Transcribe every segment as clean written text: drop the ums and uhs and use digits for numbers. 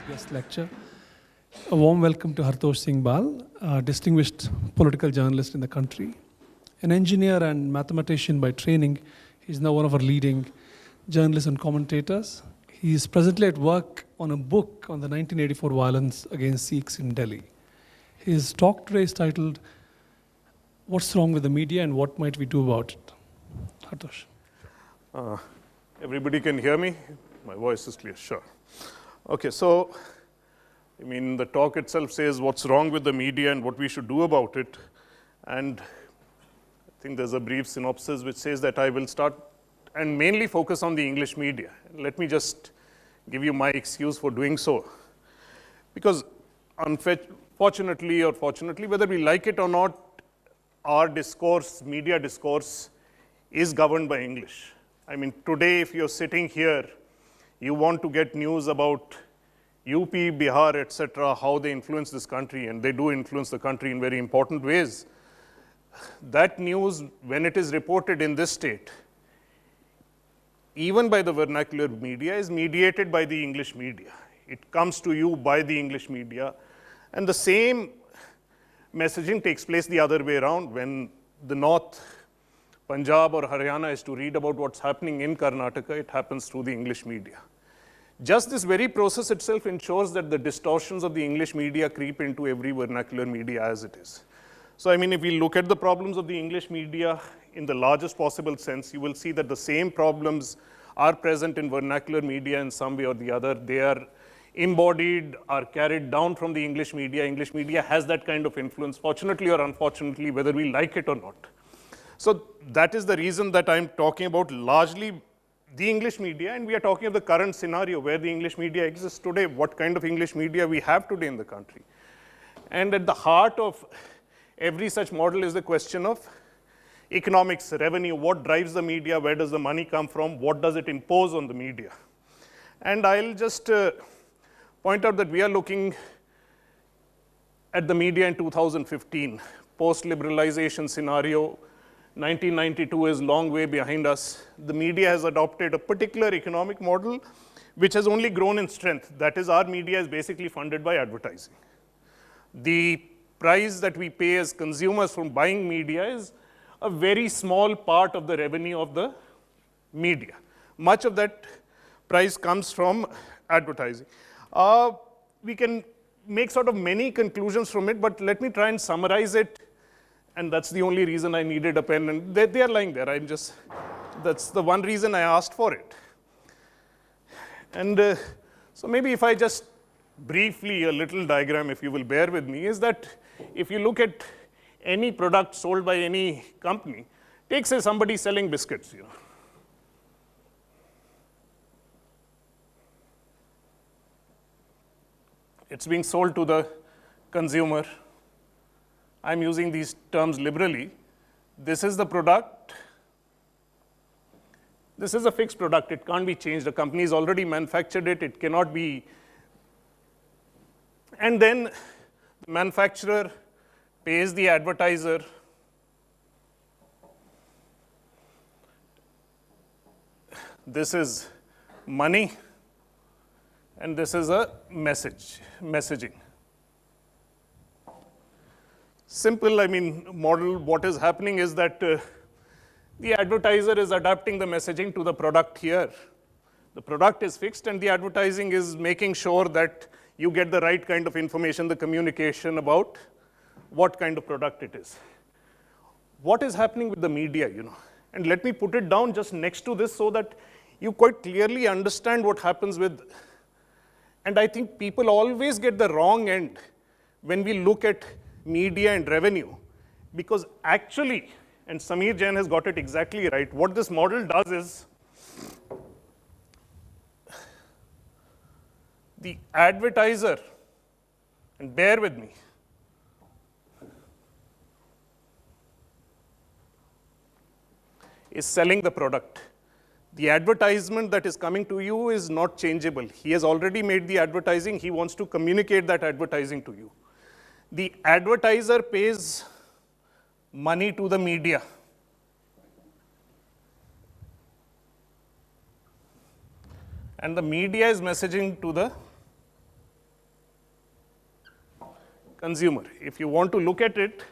guest lecture. A warm welcome to Hartosh Singh Bal, a distinguished political journalist in the country. An engineer and mathematician by training, he's now one of our leading journalists and commentators. He is presently at work on a book on the 1984 violence against Sikhs in Delhi. His talk today is titled, "What's Wrong with the Media and What Might We Do About It?" Hartosh. Everybody can hear me? My voice is clear, sure. Okay, so, the talk itself says what's wrong with the media and what we should do about it. And I think there's a brief synopsis which says that I will start and mainly focus on the English media. Let me just give you my excuse for doing so. Because unfortunately or fortunately, whether we like it or not, our discourse, media discourse, is governed by English. Today, if you're sitting here, you want to get news about UP, Bihar, etc., how they influence this country, and they do influence the country in very important ways. That news, when it is reported in this state, even by the vernacular media, is mediated by the English media. It comes to you by the English media, and the same messaging takes place the other way around. When the North, Punjab or Haryana is to read about what's happening in Karnataka, it happens through the English media. Just this very process itself ensures that the distortions of the English media creep into every vernacular media as it is. So, if we look at the problems of the English media in the largest possible sense, you will see that the same problems are present in vernacular media in some way or the other. They are embodied, are carried down from the English media. English media has that kind of influence, fortunately or unfortunately, whether we like it or not. So that is the reason that I'm talking about largely the English media, and we are talking of the current scenario where the English media exists today, what kind of English media we have today in the country. And at the heart of every such model is the question of economics, revenue, what drives the media, where does the money come from, what does it impose on the media. And I'll just point out that we are looking at the media in 2015, post-liberalization scenario. 1992 is a long way behind us. The media has adopted a particular economic model which has only grown in strength. That is, our media is basically funded by advertising. The price that we pay as consumers from buying media is a very small part of the revenue of the media. Much of that price comes from advertising. We can make sort of many conclusions from it, but let me try and summarize it. And that's the only reason I needed a pen, and they are lying there. That's the one reason I asked for it. And so maybe if I just briefly, a little diagram, if you will bear with me, is that if you look at any product sold by any company, take say somebody selling biscuits, It's being sold to the consumer. I'm using these terms liberally. This is the product. This is a fixed product. It can't be changed. The company has already manufactured it. It cannot be. And then the manufacturer pays the advertiser. This is money. And this is a messaging. Simple, model, what is happening is that the advertiser is adapting the messaging to the product here. The product is fixed and the advertising is making sure that you get the right kind of information, the communication about what kind of product it is. What is happening with the media, And let me put it down just next to this so that you quite clearly understand what happens with. And I think people always get the wrong end when we look at media and revenue, because actually, and Sameer Jain has got it exactly right, what this model does is the advertiser, and bear with me, is selling the product. The advertisement that is coming to you is not changeable. He has already made the advertising. He wants to communicate that advertising to you. The advertiser pays money to the media. And the media is messaging to the consumer. If you want to look at it,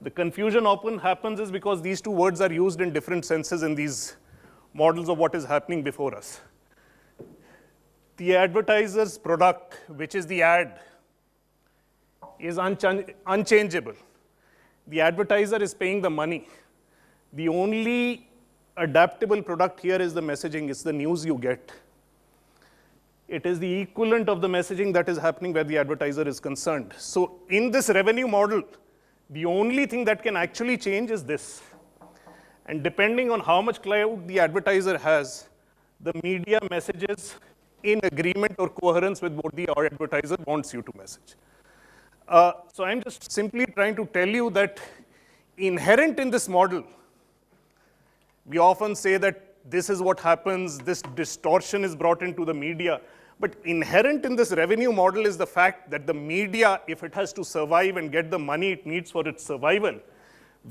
the confusion often happens is because these two words are used in different senses in these models of what is happening before us. The advertiser's product, which is the ad, is unchangeable. The advertiser is paying the money. The only adaptable product here is the messaging, it's the news you get. It is the equivalent of the messaging that is happening where the advertiser is concerned. So in this revenue model, the only thing that can actually change is this. And depending on how much clout the advertiser has, the media messages in agreement or coherence with what the advertiser wants you to message. So I'm just simply trying to tell you that inherent in this model, we often say that this is what happens, this distortion is brought into the media. But inherent in this revenue model is the fact that the media, if it has to survive and get the money it needs for its survival,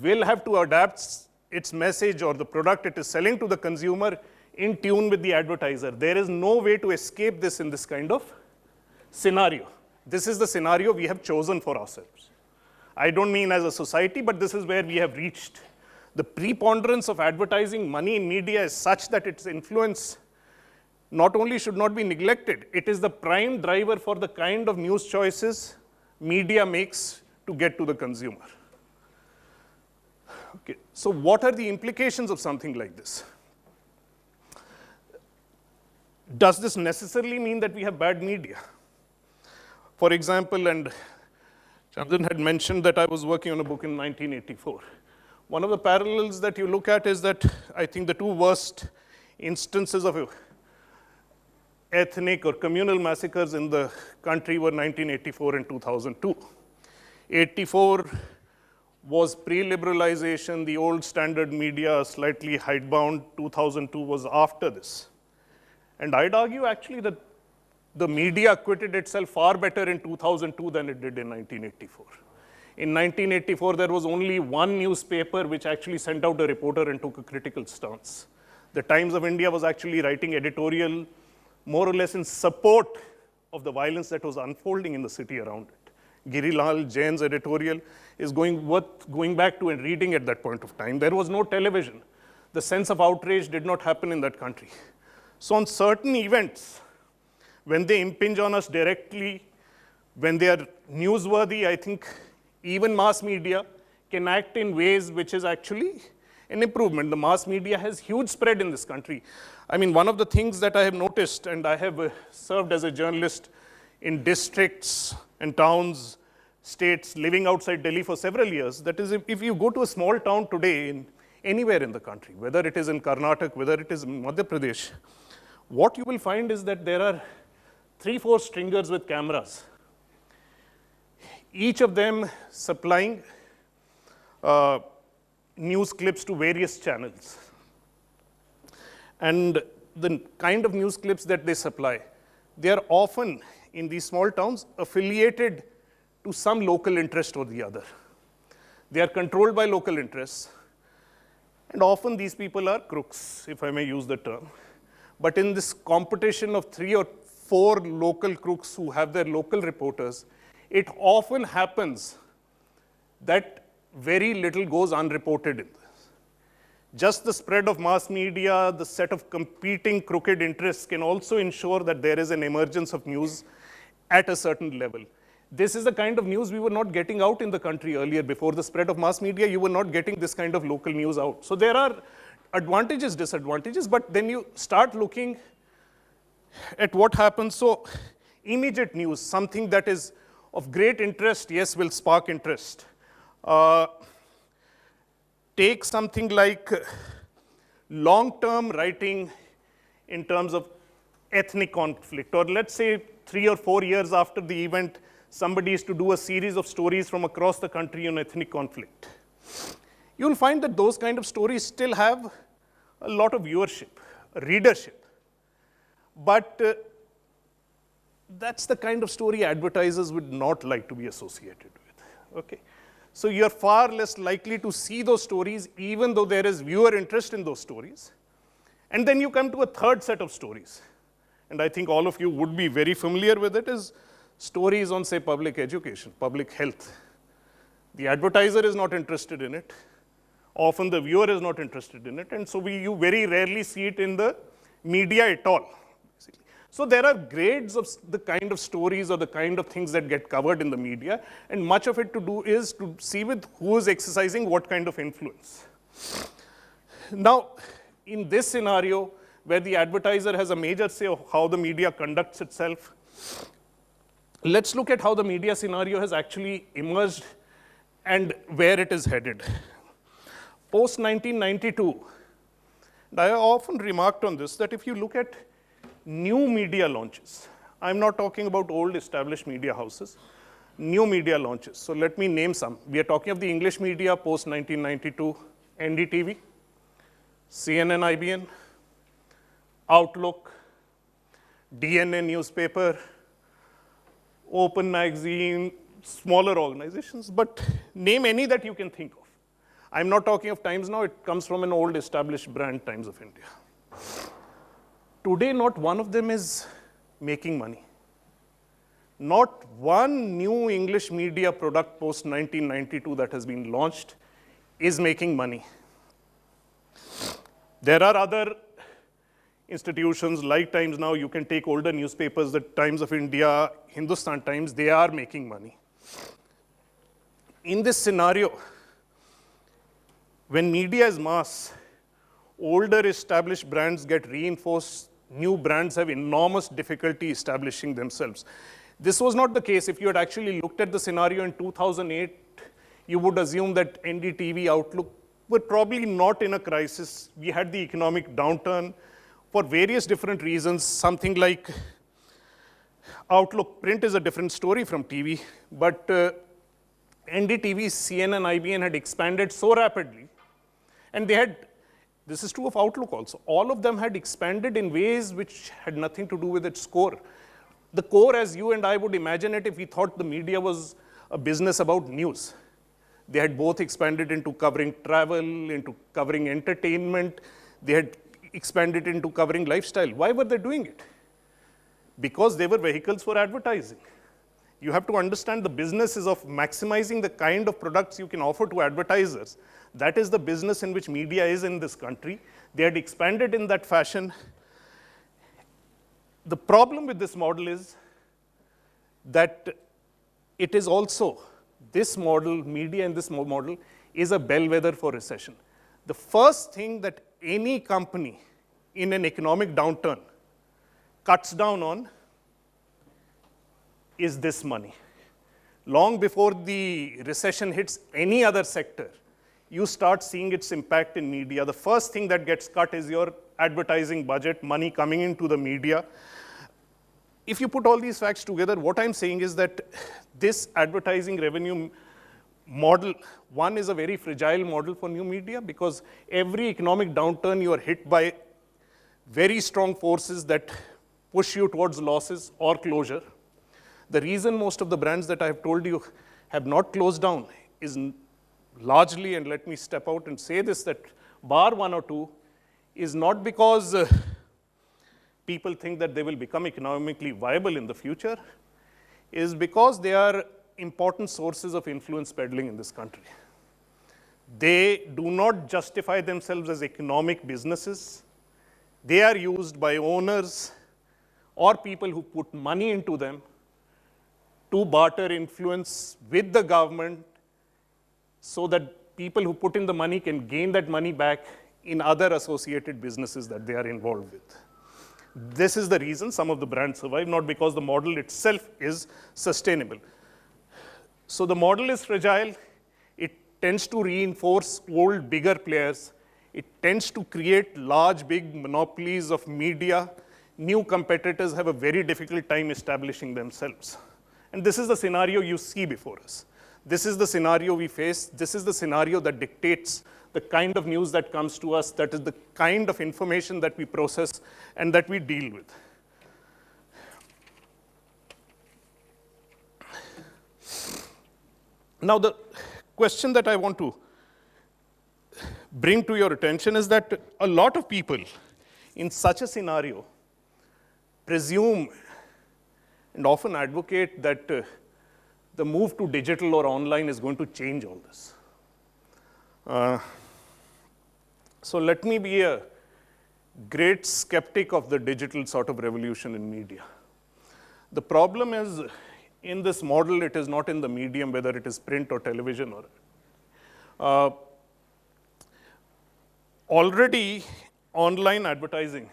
will have to adapt its message or the product it is selling to the consumer in tune with the advertiser. There is no way to escape this in this kind of scenario. This is the scenario we have chosen for ourselves. I don't mean as a society, but this is where we have reached. The preponderance of advertising money in media is such that its influence not only should not be neglected, it is the prime driver for the kind of news choices media makes to get to the consumer. Okay, so what are the implications of something like this? Does this necessarily mean that we have bad media? For example, and Chandran had mentioned that I was working on a book in 1984. One of the parallels that you look at is that I think the two worst instances of ethnic or communal massacres in the country were 1984 and 2002. 84 was pre-liberalization, the old standard media, slightly hidebound. 2002 was after this. And I'd argue actually that the media acquitted itself far better in 2002 than it did in 1984. In 1984, there was only one newspaper which actually sent out a reporter and took a critical stance. The Times of India was actually writing editorial more or less in support of the violence that was unfolding in the city around it. Girilal Jain's editorial is worth going back to and reading at that point of time. There was no television. The sense of outrage did not happen in that country. So on certain events, when they impinge on us directly, when they are newsworthy, I think even mass media can act in ways which is actually an improvement. The mass media has huge spread in this country. I mean, one of the things that I have noticed, and I have served as a journalist in districts and towns, states, living outside Delhi for several years, that is, if you go to a small town today, anywhere in the country, whether it is in Karnataka, whether it is in Madhya Pradesh, what you will find is that there are 3-4 stringers with cameras, each of them supplying news clips to various channels. And the kind of news clips that they supply, they are often, in these small towns, affiliated to some local interest or the other. They are controlled by local interests. And often these people are crooks, if I may use the term. But in this competition of 3 or 4 local crooks who have their local reporters, it often happens that very little goes unreported in this. Just the spread of mass media, the set of competing crooked interests can also ensure that there is an emergence of news at a certain level. This is the kind of news we were not getting out in the country earlier. Before the spread of mass media, you were not getting this kind of local news out. So there are advantages, disadvantages, but then you start looking at what happens. So immediate news, something that is of great interest, yes, will spark interest. Take something like long-term writing in terms of ethnic conflict, or let's say 3 or 4 years after the event, somebody is to do a series of stories from across the country on ethnic conflict. You'll find that those kind of stories still have a lot of viewership, readership. But that's the kind of story advertisers would not like to be associated with. Okay? So you're far less likely to see those stories, even though there is viewer interest in those stories. And then you come to a third set of stories. And I think all of you would be very familiar with it, is stories on, say, public education, public health. The advertiser is not interested in it. Often the viewer is not interested in it. And so you very rarely see it in the media at all. So there are grades of the kind of stories or the kind of things that get covered in the media. And much of it to do is to see with who is exercising what kind of influence. Now, in this scenario, where the advertiser has a major say of how the media conducts itself, let's look at how the media scenario has actually emerged and where it is headed. Post 1992, and I often remarked on this, that if you look at new media launches, I'm not talking about old established media houses, new media launches. So let me name some. We are talking of the English media post 1992, NDTV, CNN IBN, Outlook, DNA newspaper, Open magazine, smaller organizations, but name any that you can think of. I'm not talking of Times Now, it comes from an old established brand, Times of India. Today, not one of them is making money. Not one new English media product post 1992 that has been launched is making money. There are other institutions like Times Now. You can take older newspapers, the Times of India, Hindustan Times, they are making money. In this scenario, when media is mass, older established brands get reinforced, new brands have enormous difficulty establishing themselves. This was not the case. If you had actually looked at the scenario in 2008, you would assume that NDTV, Outlook were probably not in a crisis. We had the economic downturn for various different reasons. Something like Outlook print is a different story from TV, but NDTV, CNN, IBN had expanded so rapidly, and they had, this is true of Outlook also, all of them had expanded in ways which had nothing to do with its core. The core, as you and I would imagine it, if we thought the media was a business about news. They had both expanded into covering travel, into covering entertainment. They had expanded into covering lifestyle. Why were they doing it? Because they were vehicles for advertising. You have to understand the business is of maximizing the kind of products you can offer to advertisers. That is the business in which media is in this country. They had expanded in that fashion. The problem with this model is that it is also, this model, media in this model, is a bellwether for recession. The first thing that any company in an economic downturn cuts down on is this money. Long before the recession hits any other sector, you start seeing its impact in media. The first thing that gets cut is your advertising budget, money coming into the media. If you put all these facts together, what I'm saying is that this advertising revenue model, one, is a very fragile model for new media because every economic downturn you are hit by very strong forces that push you towards losses or closure. The reason most of the brands that I have told you have not closed down is largely, and let me step out and say this, that bar one or two, is not because people think that they will become economically viable in the future, is because they are important sources of influence peddling in this country. They do not justify themselves as economic businesses. They are used by owners or people who put money into them to barter influence with the government so that people who put in the money can gain that money back in other associated businesses that they are involved with. This is the reason some of the brands survive, not because the model itself is sustainable. So the model is fragile. It tends to reinforce old, bigger players. It tends to create large, big monopolies of media. New competitors have a very difficult time establishing themselves. And this is the scenario you see before us. This is the scenario we face. This is the scenario that dictates the kind of news that comes to us, that is the kind of information that we process and that we deal with. Now, the question that I want to bring to your attention is that a lot of people in such a scenario presume and often advocate that the move to digital or online is going to change all this. So let me be a great skeptic of the digital sort of revolution in media. The problem is, in this model, it is not in the medium, whether it is print or television. Or already, online advertising,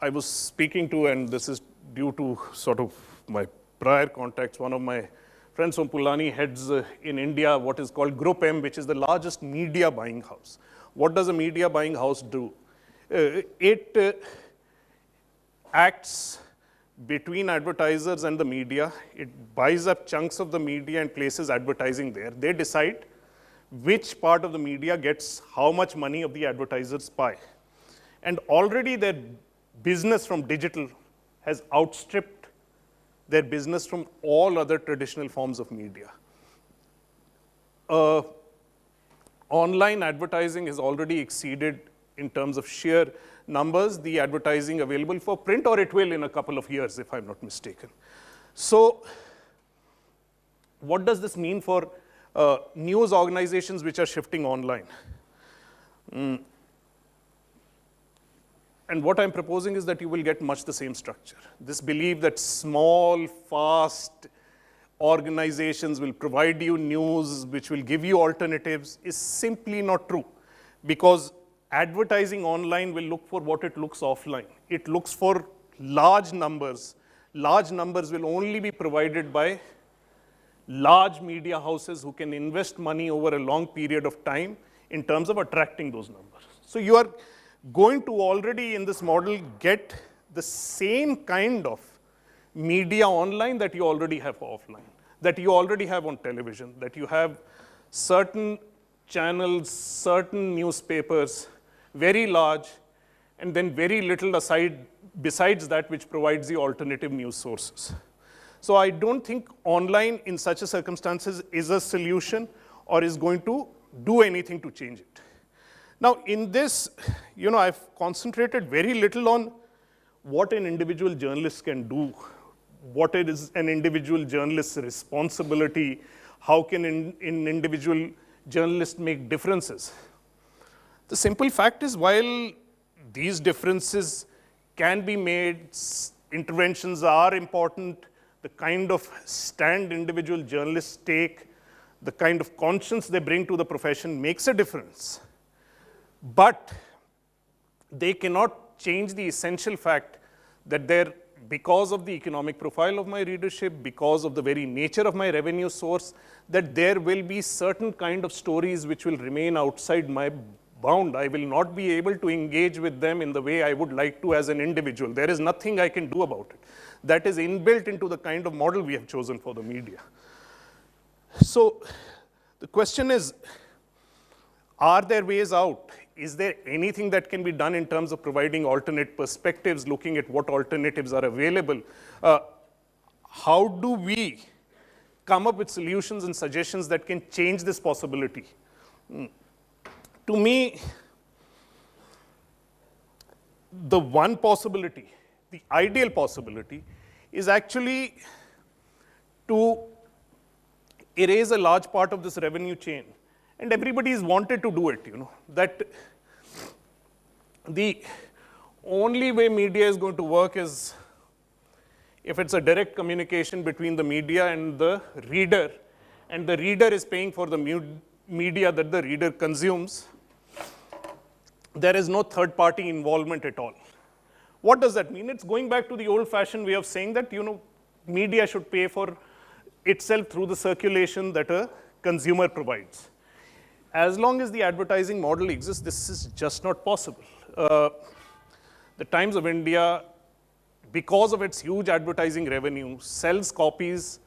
I was speaking to, and this is due to sort of my prior contacts, one of my friends from Pulani heads in India what is called Group M, which is the largest media buying house. What does a media buying house do? It acts between advertisers and the media. It buys up chunks of the media and places advertising there. They decide which part of the media gets how much money of the advertiser's pie. And already their business from digital has outstripped their business from all other traditional forms of media. Online advertising has already exceeded, in terms of sheer numbers, the advertising available for print, or it will in a couple of years, if I'm not mistaken. So what does this mean for news organizations which are shifting online? And what I'm proposing is that you will get much the same structure. This belief that small, fast organizations will provide you news which will give you alternatives is simply not true, because advertising online will look for what it looks offline. It looks for large numbers. Large numbers will only be provided by large media houses who can invest money over a long period of time in terms of attracting those numbers. So you are going to already in this model get the same kind of media online that you already have offline, that you already have on television, that you have certain channels, certain newspapers, very large, and then very little aside besides that which provides the alternative news sources. So I don't think online in such a circumstances is a solution or is going to do anything to change it. Now in this, I've concentrated very little on what an individual journalist can do, what it is an individual journalist's responsibility, how can an individual journalist make differences. The simple fact is, while these differences can be made, interventions are important, the kind of stand individual journalists take, the kind of conscience they bring to the profession makes a difference. But they cannot change the essential fact that because of the economic profile of my readership, because of the very nature of my revenue source, that there will be certain kind of stories which will remain outside my bound. I will not be able to engage with them in the way I would like to as an individual. There is nothing I can do about it. That is inbuilt into the kind of model we have chosen for the media. So the question is, are there ways out? Is there anything that can be done in terms of providing alternate perspectives, looking at what alternatives are available? How do we come up with solutions and suggestions that can change this possibility? To me, the one possibility, the ideal possibility, is actually to erase a large part of this revenue chain. And everybody has wanted to do it, that the only way media is going to work is if it's a direct communication between the media and the reader is paying for the media that the reader consumes. There is no third-party involvement at all. What does that mean? It's going back to the old-fashioned way of saying that, media should pay for itself through the circulation that a consumer provides. As long as the advertising model exists, this is just not possible. The Times of India, because of its huge advertising revenue, sells copies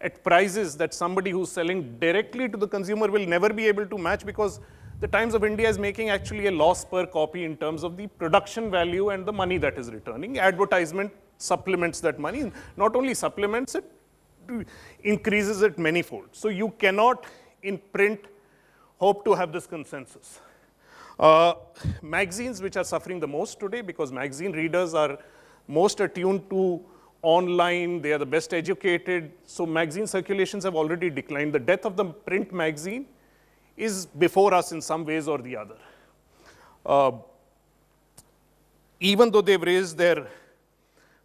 at prices that somebody who's selling directly to the consumer will never be able to match, because the Times of India is making actually a loss per copy in terms of the production value and the money that is returning. Advertisement supplements that money. Not only supplements it, increases it manifold. So you cannot, in print, hope to have this consensus. Magazines, which are suffering the most today, because magazine readers are most attuned to online, they are the best educated. So magazine circulations have already declined. The death of the print magazine is before us in some ways or the other. Even though they've raised their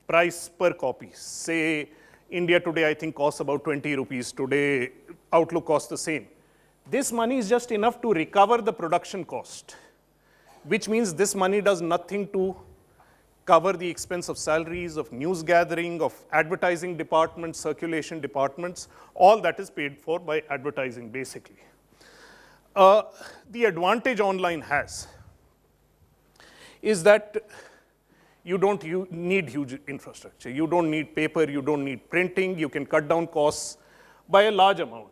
price per copy, say India Today I think costs about 20 rupees, today Outlook costs the same. This money is just enough to recover the production cost, which means this money does nothing to cover the expense of salaries, of news gathering, of advertising departments, circulation departments. All that is paid for by advertising, basically. The advantage online has is that you don't need huge infrastructure. You don't need paper, you don't need printing, you can cut down costs by a large amount.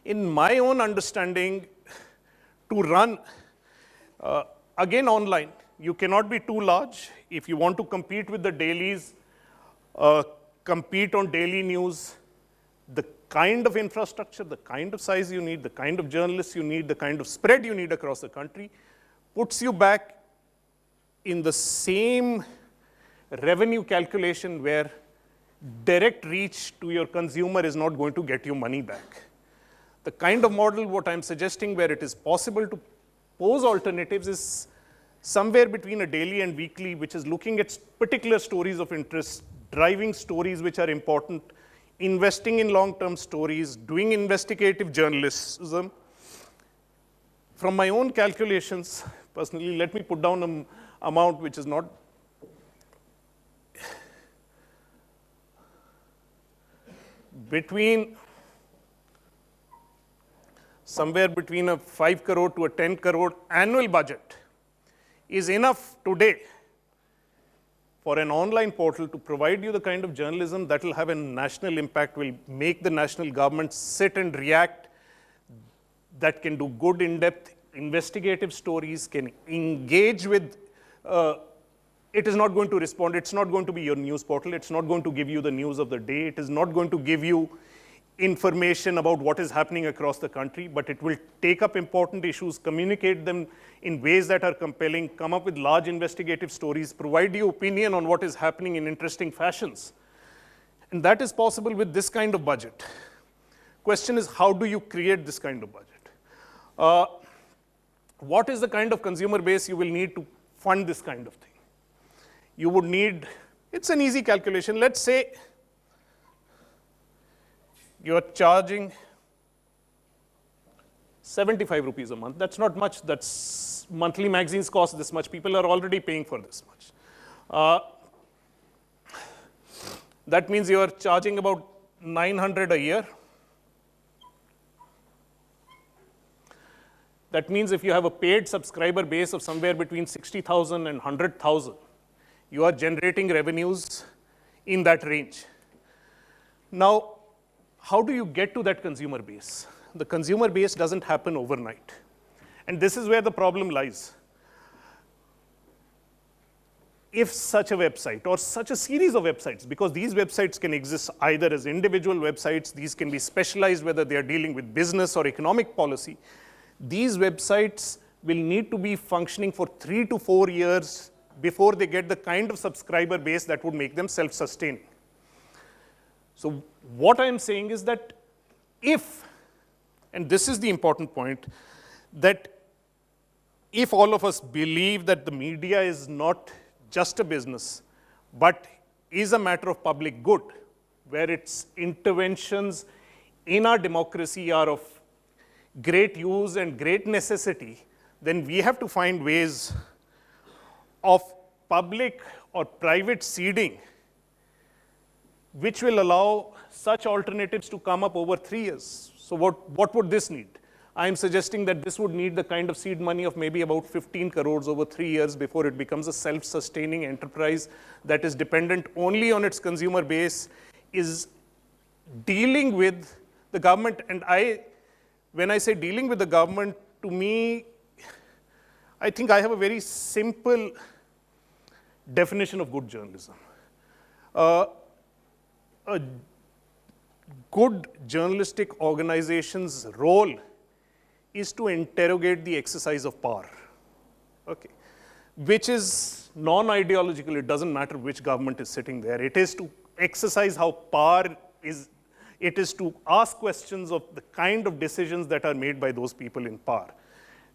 In my own understanding, to run, again online, you cannot be too large. If you want to compete with the dailies, compete on daily news, the kind of infrastructure, the kind of size you need, the kind of journalists you need, the kind of spread you need across the country, puts you back in the same revenue calculation where direct reach to your consumer is not going to get you money back. The kind of model, what I'm suggesting, where it is possible to pose alternatives is somewhere between a daily and weekly, which is looking at particular stories of interest, driving stories which are important, investing in long-term stories, doing investigative journalism. From my own calculations, personally, let me put down an amount which is not somewhere between a 5 crore to a 10 crore annual budget is enough today for an online portal to provide you the kind of journalism that will have a national impact, will make the national government sit and react, that can do good in-depth investigative stories, can engage with, it is not going to respond, it's not going to be your news portal, it's not going to give you the news of the day, it is not going to give you information about what is happening across the country, but it will take up important issues, communicate them in ways that are compelling, come up with large investigative stories, provide you opinion on what is happening in interesting fashions. And that is possible with this kind of budget. Question is, how do you create this kind of budget? What is the kind of consumer base you will need to fund this kind of thing? You would need, it's an easy calculation. Let's say you're charging 75 rupees a month. That's not much. That's monthly magazines cost this much. People are already paying for this much. That means you're charging about 900 a year. That means if you have a paid subscriber base of somewhere between 60,000 and 100,000, you are generating revenues in that range. Now, how do you get to that consumer base? The consumer base doesn't happen overnight. And this is where the problem lies. If such a website or such a series of websites, because these websites can exist either as individual websites, these can be specialized whether they are dealing with business or economic policy, these websites will need to be functioning for 3 to 4 years before they get the kind of subscriber base that would make them self-sustaining. So what I'm saying is that if, and this is the important point, that if all of us believe that the media is not just a business, but is a matter of public good, where its interventions in our democracy are of great use and great necessity, then we have to find ways of public or private seeding which will allow such alternatives to come up over 3 years. So what would this need? I'm suggesting that this would need the kind of seed money of maybe about 15 crores over 3 years before it becomes a self-sustaining enterprise that is dependent only on its consumer base, is dealing with the government. And when I say dealing with the government, to me, I think I have a very simple definition of good journalism. A good journalistic organization's role is to interrogate the exercise of power, okay, which is non-ideological. It doesn't matter which government is sitting there. It is to exercise how power is. It is to ask questions of the kind of decisions that are made by those people in power.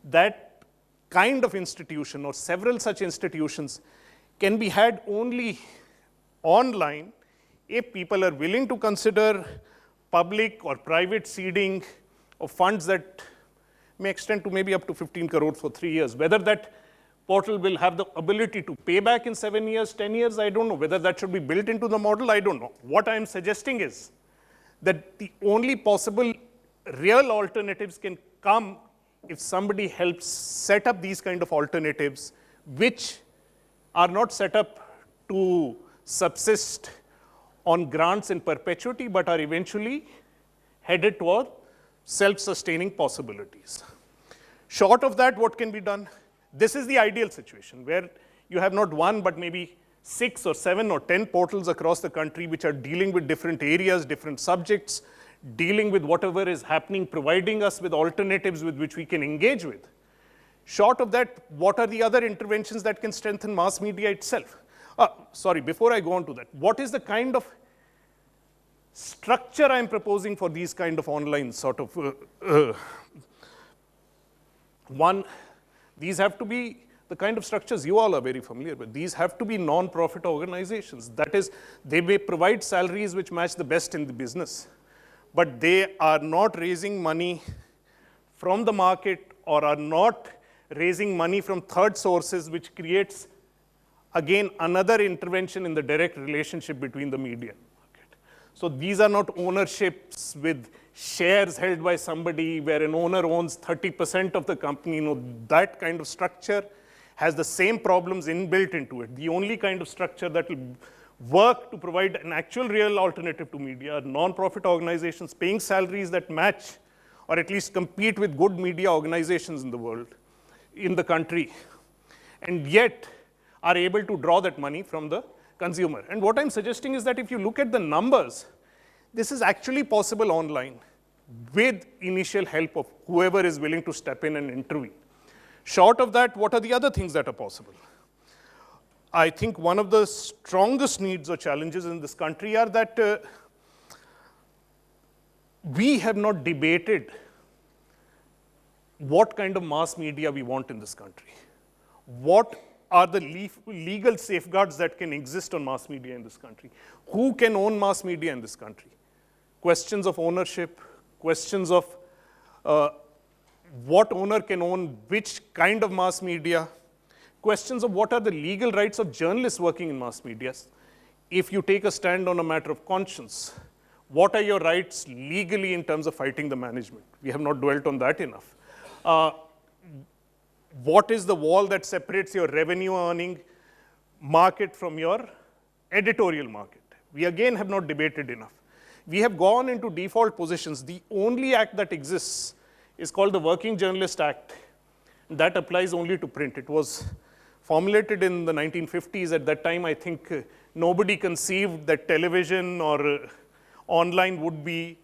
That kind of institution or several such institutions can be had only online if people are willing to consider public or private seeding of funds that may extend to maybe up to 15 crore for 3 years. Whether that portal will have the ability to pay back in 7 years, 10 years, I don't know. Whether that should be built into the model, I don't know. What I am suggesting is that the only possible real alternatives can come if somebody helps set up these kind of alternatives, which are not set up to subsist on grants in perpetuity, but are eventually headed toward self-sustaining possibilities. Short of that, what can be done? This is the ideal situation where you have not one, but maybe 6 or 7 or 10 portals across the country which are dealing with different areas, different subjects, dealing with whatever is happening, providing us with alternatives with which we can engage with. Short of that, what are the other interventions that can strengthen mass media itself? Sorry, before I go on to that, what is the kind of structure I'm proposing for these kind of online sort of one? These have to be the kind of structures you all are very familiar with. These have to be non-profit organizations. That is, they may provide salaries which match the best in the business, but they are not raising money from the market or are not raising money from third sources, which creates, again, another intervention in the direct relationship between the media and market. So these are not ownerships with shares held by somebody where an owner owns 30% of the company. That kind of structure has the same problems inbuilt into it. The only kind of structure that will work to provide an actual real alternative to media are non-profit organizations paying salaries that match or at least compete with good media organizations in the world, in the country, and yet are able to draw that money from the consumer. And what I'm suggesting is that if you look at the numbers, this is actually possible online with initial help of whoever is willing to step in and intervene. Short of that, what are the other things that are possible? I think one of the strongest needs or challenges in this country are that we have not debated what kind of mass media we want in this country. What are the legal safeguards that can exist on mass media in this country? Who can own mass media in this country? Questions of ownership, questions of what owner can own which kind of mass media, questions of what are the legal rights of journalists working in mass media. If you take a stand on a matter of conscience, what are your rights legally in terms of fighting the management? We have not dwelt on that enough. What is the wall that separates your revenue earning market from your editorial market? We again have not debated enough. We have gone into default positions. The only act that exists is called the Working Journalist Act. That applies only to print. It was formulated in the 1950s. At that time, I think nobody conceived that television or online would be.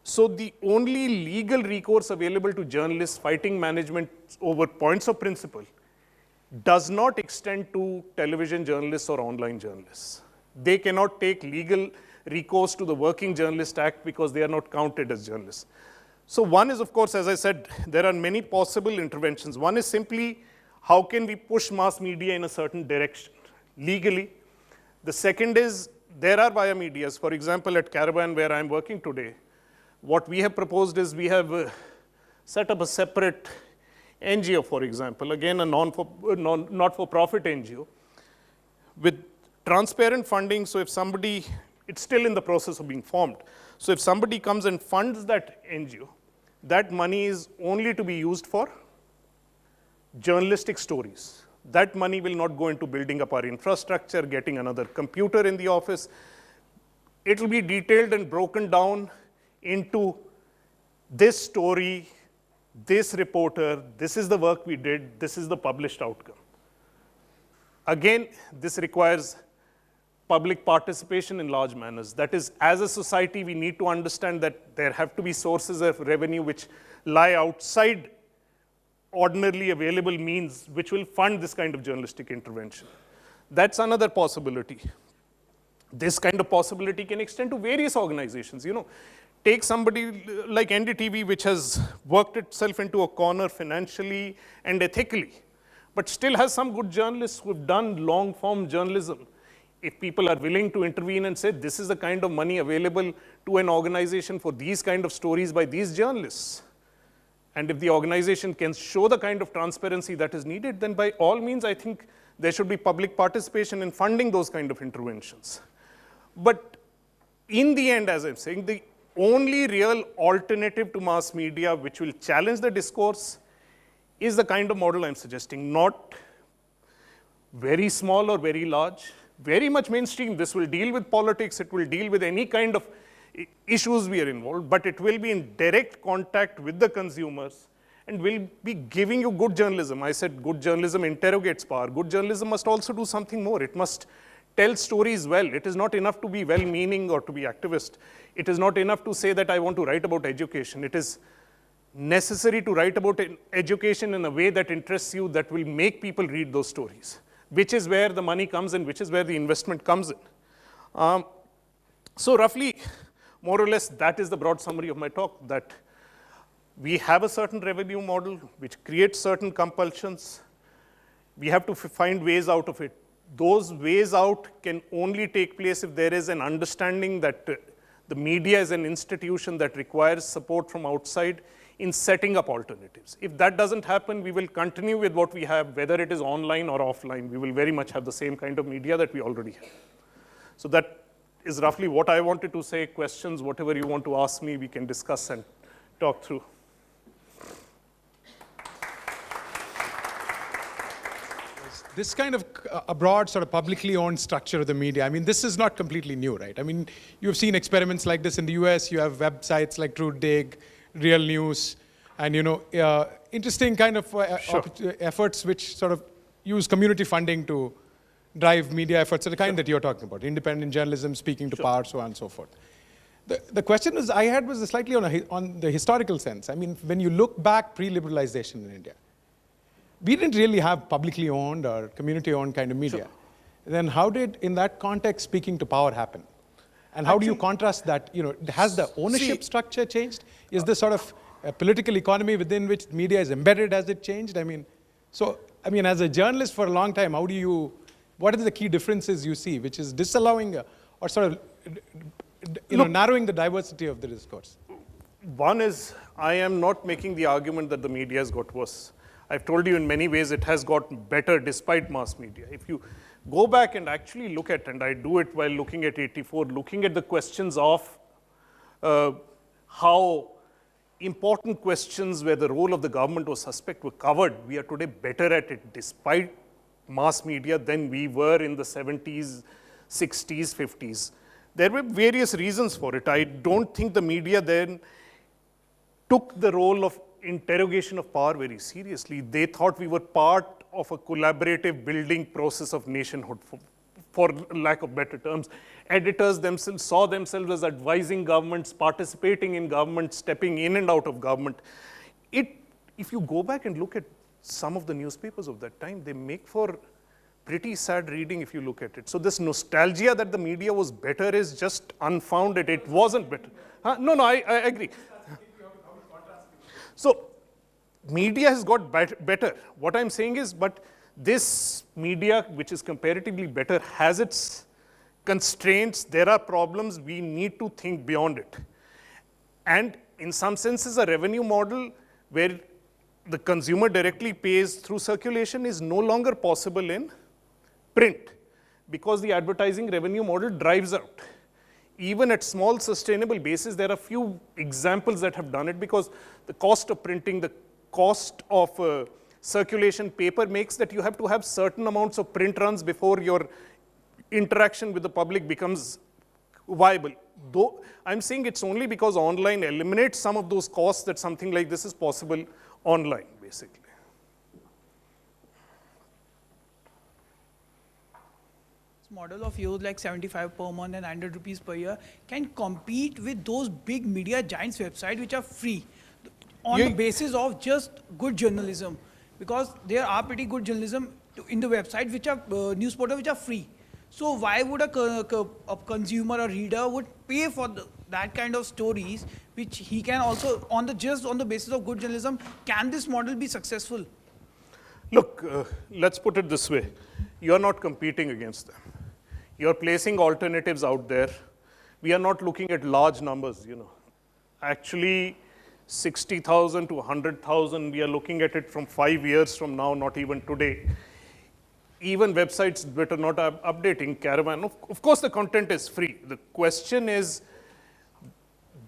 So the only legal recourse available to journalists fighting management over points of principle does not extend to television journalists or online journalists. They cannot take legal recourse to the Working Journalist Act because they are not counted as journalists. So one is, of course, as I said, there are many possible interventions. One is simply how can we push mass media in a certain direction legally. The second is there are via medias. For example, at Caravan, where I'm working today, what we have proposed is we have set up a separate NGO, for example, again a not-for-profit NGO with transparent funding. So if somebody, it's still in the process of being formed. So if somebody comes and funds that NGO, that money is only to be used for journalistic stories. That money will not go into building up our infrastructure, getting another computer in the office. It will be detailed and broken down into this story, this reporter, this is the work we did, this is the published outcome. Again, this requires public participation in large manners. That is, as a society, we need to understand that there have to be sources of revenue which lie outside ordinarily available means which will fund this kind of journalistic intervention. That's another possibility. This kind of possibility can extend to various organizations. Take somebody like NDTV, which has worked itself into a corner financially and ethically, but still has some good journalists who have done long-form journalism. If people are willing to intervene and say, this is the kind of money available to an organization for these kind of stories by these journalists, and if the organization can show the kind of transparency that is needed, then by all means, I think there should be public participation in funding those kind of interventions. But in the end, as I'm saying, the only real alternative to mass media which will challenge the discourse is the kind of model I'm suggesting, not very small or very large, very much mainstream. This will deal with politics, it will deal with any kind of issues we are involved, but it will be in direct contact with the consumers and will be giving you good journalism. I said good journalism interrogates power. Good journalism must also do something more. It must tell stories well. It is not enough to be well-meaning or to be activist. It is not enough to say that I want to write about education. It is necessary to write about education in a way that interests you, that will make people read those stories, which is where the money comes in, which is where the investment comes in. So roughly, more or less, that is the broad summary of my talk, that we have a certain revenue model which creates certain compulsions. We have to find ways out of it. Those ways out can only take place if there is an understanding that the media is an institution that requires support from outside in setting up alternatives. If that doesn't happen, we will continue with what we have, whether it is online or offline. We will very much have the same kind of media that we already have. So that is roughly what I wanted to say. Questions, whatever you want to ask me, we can discuss and talk through. This kind of a broad sort of publicly owned structure of the media, I mean, this is not completely new, right? I mean, you've seen experiments like this in the US. You have websites like TruthDig, Real News, and interesting kind of efforts which sort of use community funding to drive media efforts of the kind that you're talking about, independent journalism, speaking to power, so on and so forth. The question I had was slightly on the historical sense. I mean, when you look back pre-liberalization in India, we didn't really have publicly owned or community-owned kind of media. Then how did, in that context, speaking to power happen? And how do you contrast that? Has the ownership structure changed? Is the sort of political economy within which media is embedded, has it changed? I mean, as a journalist for a long time, what are the key differences you see, which is disallowing or sort of narrowing the diversity of the discourse? One is, I am not making the argument that the media has got worse. I've told you in many ways it has got better despite mass media. If you go back and actually look at, and I do it while looking at 84, looking at the questions of how important questions where the role of the government was suspect were covered, we are today better at it despite mass media than we were in the 70s, 60s, 50s. There were various reasons for it. I don't think the media then took the role of interrogation of power very seriously. They thought we were part of a collaborative building process of nationhood, for lack of better terms. Editors themselves saw themselves as advising governments, participating in government, stepping in and out of government. If you go back and look at some of the newspapers of that time, they make for pretty sad reading if you look at it. So this nostalgia that the media was better is just unfounded. It wasn't better. No, I agree. So media has got better. What I'm saying is, but this media, which is comparatively better, has its constraints. There are problems. We need to think beyond it. And in some senses, a revenue model where the consumer directly pays through circulation is no longer possible in print because the advertising revenue model drives out. Even at small sustainable basis, there are few examples that have done it because the cost of printing, the cost of circulation paper makes that you have to have certain amounts of print runs before your interaction with the public becomes viable. Though I'm saying it's only because online eliminates some of those costs that something like this is possible online, basically. Model of yours like 75 per month and 100 rupees per year can compete with those big media giants websites which are free on the basis of just good journalism. because there are pretty good journalism in the website which are news portals which are free. So why would a consumer or reader would pay for that kind of stories which he can also just on the basis of good journalism? Can this model be successful? Look, let's put it this way. You're not competing against them. You're placing alternatives out there. We are not looking at large numbers, Actually, 60,000 to 100,000, we are looking at it from 5 years from now, not even today. Even websites that are not updating, Caravan, of course the content is free. The question is,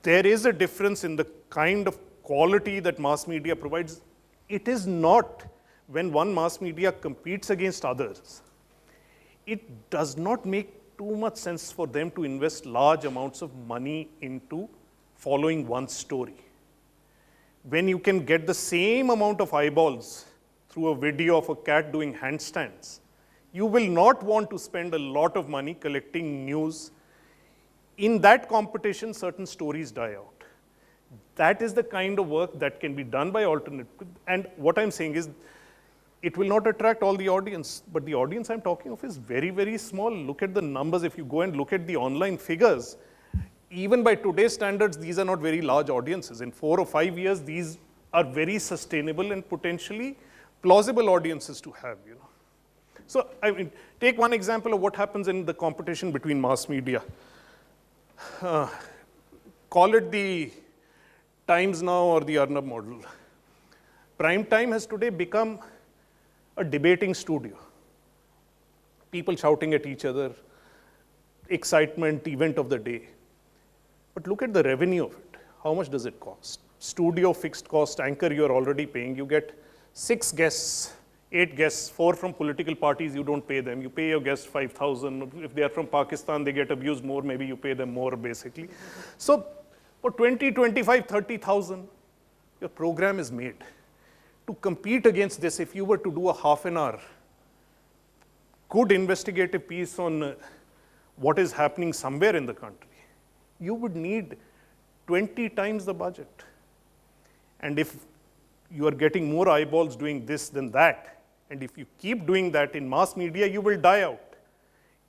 there is a difference in the kind of quality that mass media provides. It is not when one mass media competes against others. It does not make too much sense for them to invest large amounts of money into following one story. When you can get the same amount of eyeballs through a video of a cat doing handstands, you will not want to spend a lot of money collecting news. In that competition, certain stories die out. That is the kind of work that can be done by alternate. And what I'm saying is, it will not attract all the audience, but the audience I'm talking of is very, very small. Look at the numbers. If you go and look at the online figures, even by today's standards, these are not very large audiences. In 4 or 5 years, these are very sustainable and potentially plausible audiences to have, So, I mean, take one example of what happens in the competition between mass media. Call it the Times Now or the Arnab model. Prime time has today become a debating studio. People shouting at each other, excitement, event of the day. But look at the revenue of it. How much does it cost? Studio, fixed cost, anchor you're already paying. You get 6 guests, 8 guests, 4 from political parties, you don't pay them. You pay your guests 5,000. If they are from Pakistan, they get abused more, maybe you pay them more, basically. So for 20, 25, 30,000, your program is made. To compete against this, if you were to do a half an hour good investigative piece on what is happening somewhere in the country, you would need 20 times the budget. And if you are getting more eyeballs doing this than that, and if you keep doing that in mass media, you will die out.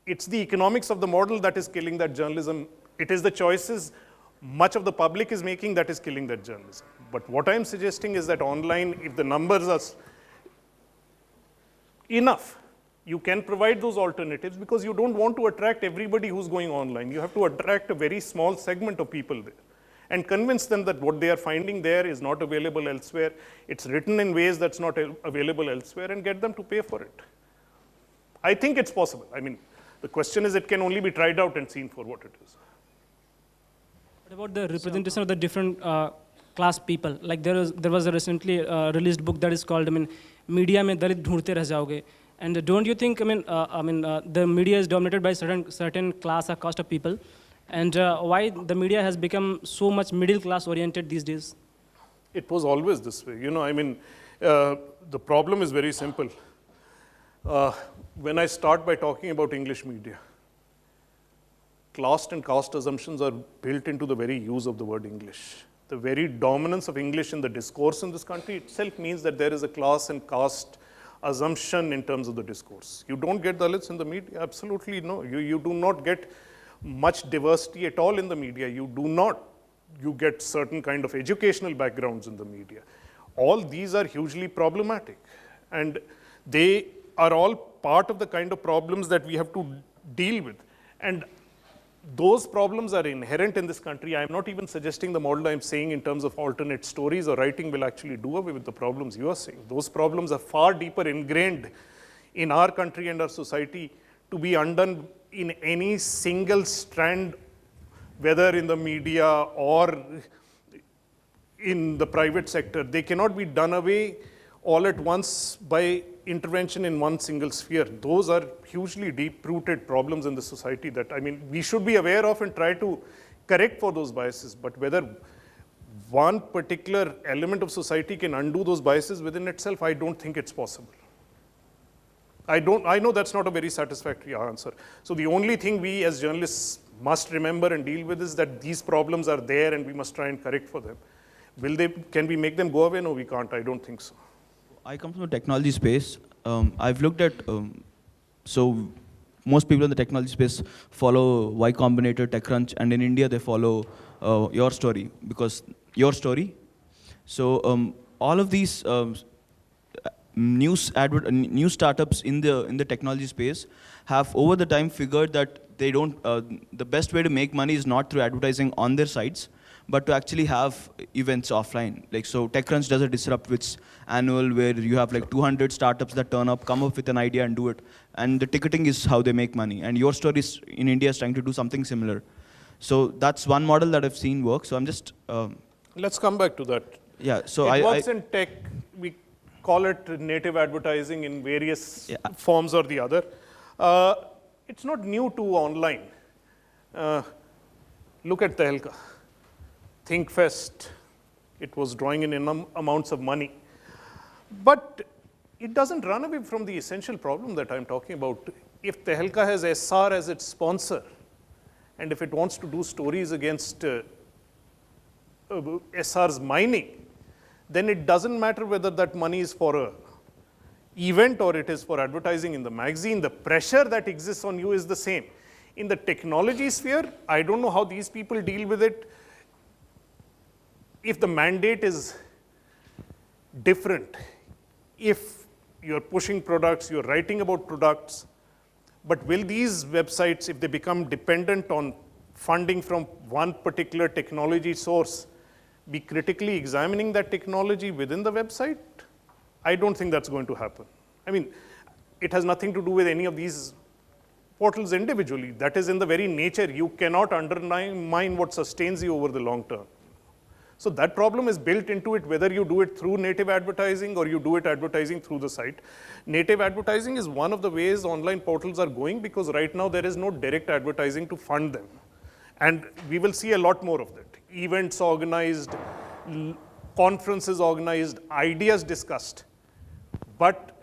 It's the economics of the model that is killing that journalism. It is the choices much of the public is making that is killing that journalism. But what I'm suggesting is that online, if the numbers are enough, you can provide those alternatives because you don't want to attract everybody who's going online. You have to attract a very small segment of people there and convince them that what they are finding there is not available elsewhere. It's written in ways that's not available elsewhere, and get them to pay for it. I think it's possible. I mean, the question is it can only be tried out and seen for what it is. What about the representation of the different class people? Like there was a recently released book that is called, Media mein Dalit dhoondte reh jaoge. And don't you think, the media is dominated by certain class or caste of people? And why the media has become so much middle class oriented these days? It was always this way. The problem is very simple. When I start by talking about English media, class and caste assumptions are built into the very use of the word English. The very dominance of English in the discourse in this country itself means that there is a class and caste assumption in terms of the discourse. You don't get Dalits in the media? Absolutely no. You do not get much diversity at all in the media. You get certain kind of educational backgrounds in the media. All these are hugely problematic. And they are all part of the kind of problems that we have to deal with. And those problems are inherent in this country. I am not even suggesting the model I am saying in terms of alternate stories or writing will actually do away with the problems you are saying. Those problems are far deeper ingrained in our country and our society to be undone in any single strand, whether in the media or in the private sector. They cannot be done away all at once by intervention in one single sphere. Those are hugely deep-rooted problems in the society that, we should be aware of and try to correct for those biases. But whether one particular element of society can undo those biases within itself, I don't think it's possible. I know that's not a very satisfactory answer. So the only thing we as journalists must remember and deal with is that these problems are there and we must try and correct for them. Can we make them go away? No, we can't. I don't think so. I come from the technology space. I've looked at, so most people in the technology space follow Y Combinator, TechCrunch, and in India they follow Your Story, because Your Story. So all of these new startups in the technology space have over the time figured that they don't, the best way to make money is not through advertising on their sites, but to actually have events offline. Like, so TechCrunch does a Disrupt, which annual, where you have like 200 startups that turn up, come up with an idea and do it. And the ticketing is how they make money. And Your Story in India is trying to do something similar. So that's one model that I've seen work. So I'm just... Let's come back to that. Yeah, so it works in tech. We call it native advertising in various forms or the other. It's not new to online. Look at Tehelka. ThinkFest, it was drawing in amounts of money. But it doesn't run away from the essential problem that I'm talking about. If Tehelka has SR as its sponsor, and if it wants to do stories against SR's mining, then it doesn't matter whether that money is for an event or it is for advertising in the magazine. The pressure that exists on you is the same. In the technology sphere, I don't know how these people deal with it. If the mandate is different, if you're pushing products, you're writing about products, but will these websites, if they become dependent on funding from one particular technology source, be critically examining that technology within the website? I don't think that's going to happen. I mean, it has nothing to do with any of these portals individually. That is in the very nature. You cannot undermine what sustains you over the long term. So that problem is built into it, whether you do it through native advertising or you do it advertising through the site. Native advertising is one of the ways online portals are going, because right now there is no direct advertising to fund them. And we will see a lot more of that. Events organized, conferences organized, ideas discussed. But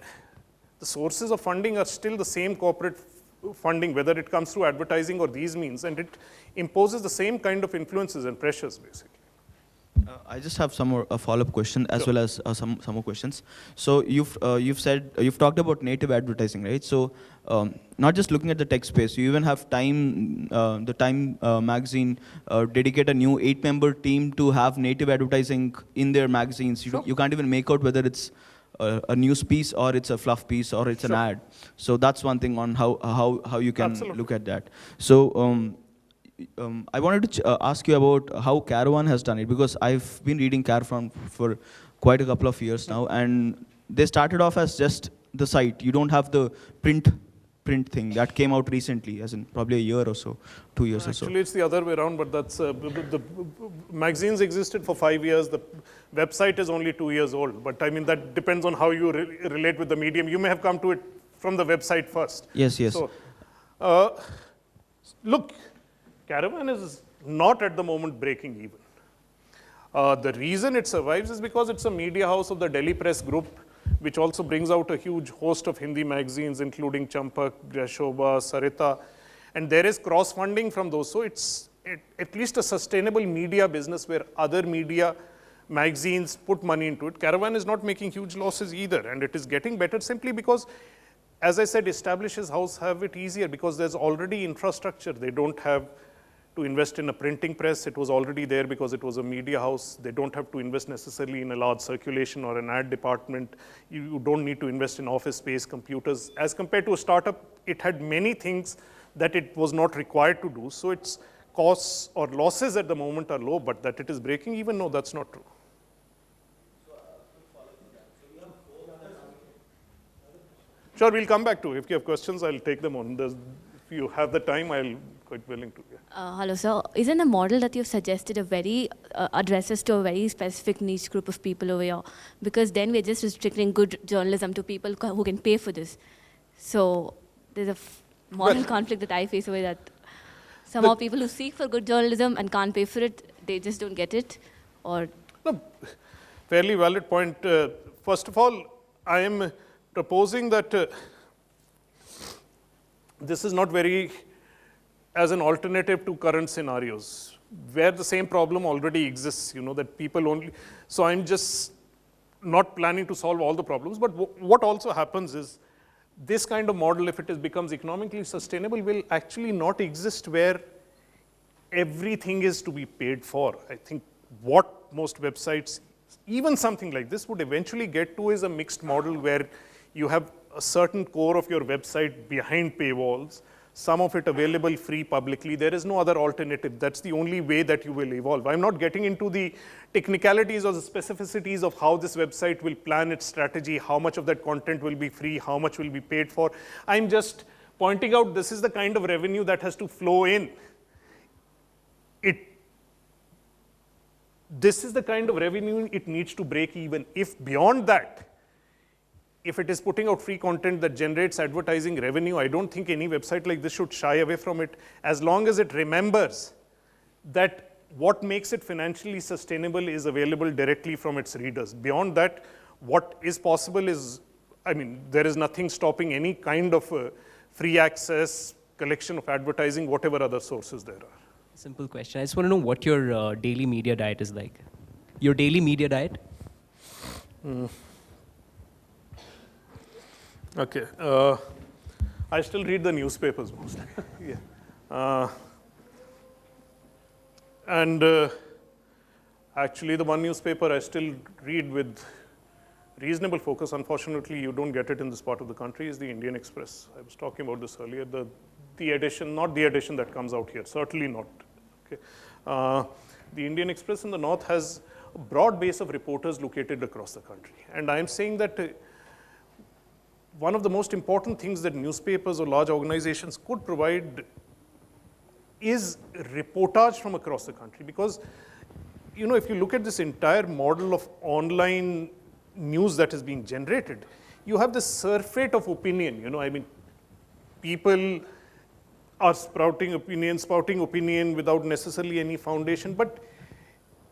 the sources of funding are still the same corporate funding, whether it comes through advertising or these means, and it imposes the same kind of influences and pressures, basically. I just have some more follow-up question, as well as some more questions. So you've talked about native advertising, right? So not just looking at the tech space, you even have Time, the Time magazine dedicate a new 8-member team to have native advertising in their magazines. You can't even make out whether it's a news piece or it's a fluff piece or it's an ad. So that's one thing on how you can look at that. So I wanted to ask you about how Caravan has done it, because I've been reading Caravan for quite a couple of years now, and they started off as just the site. You don't have the print thing that came out recently, as in probably a year or so, 2 years or so. Actually, it's the other way around, but that's the magazines existed for 5 years. The website is only 2 years old, but I mean that depends on how you relate with the medium. You may have come to it from the website first. Yes, yes. So, look. Caravan is not at the moment breaking even. The reason it survives is because it's a media house of the Delhi Press Group, which also brings out a huge host of Hindi magazines, including Champak, Grashobha, Sarita, and there is cross-funding from those. So it's at least a sustainable media business where other media magazines put money into it. Caravan is not making huge losses either, and it is getting better simply because, as I said, established houses have it easier because there's already infrastructure. They don't have to invest in a printing press. It was already there because it was a media house. They don't have to invest necessarily in a large circulation or an ad department. You don't need to invest in office space, computers. As compared to a startup, it had many things that it was not required to do. So its costs or losses at the moment are low, but that it is breaking even, no, that's not true. Sure, we'll come back to it. If you have questions, I'll take them on. If you have the time, I'll quite willing to. Yeah. Hello, sir. Isn't the model that you've suggested a very addresses to a very specific niche group of people over here? Because then we're just restricting good journalism to people who can pay for this. So there's a moral conflict that I face over that. Somehow people who seek for good journalism and can't pay for it, they just don't get it, or? No, fairly valid point. First of all, I am proposing that this is not very as an alternative to current scenarios where the same problem already exists, that people only. So I'm just not planning to solve all the problems, but what also happens is this kind of model, if it becomes economically sustainable, will actually not exist where everything is to be paid for. I think what most websites, even something like this, would eventually get to is a mixed model where you have a certain core of your website behind paywalls, some of it available free publicly. There is no other alternative. That's the only way that you will evolve. I'm not getting into the technicalities or the specificities of how this website will plan its strategy, how much of that content will be free, how much will be paid for. I'm just pointing out this is the kind of revenue that has to flow in. This is the kind of revenue it needs to break even. If beyond that, if it is putting out free content that generates advertising revenue, I don't think any website like this should shy away from it, as long as it remembers that what makes it financially sustainable is available directly from its readers. Beyond that, what is possible is, I mean, there is nothing stopping any kind of free access, collection of advertising, whatever other sources there are. Simple question. I just want to know what your daily media diet is like. Your daily media diet? Okay. I still read the newspapers mostly. Yeah. Actually, the one newspaper I still read with reasonable focus, unfortunately you don't get it in this part of the country, is the Indian Express. I was talking about this earlier. The edition, not the edition that comes out here, certainly not. Okay. The Indian Express in the north has a broad base of reporters located across the country. And I'm saying that one of the most important things that newspapers or large organizations could provide is reportage from across the country. Because, you know, if you look at this entire model of online news that is being generated, you have this surfeit of opinion. You know, I mean, people are spouting opinion without necessarily any foundation. But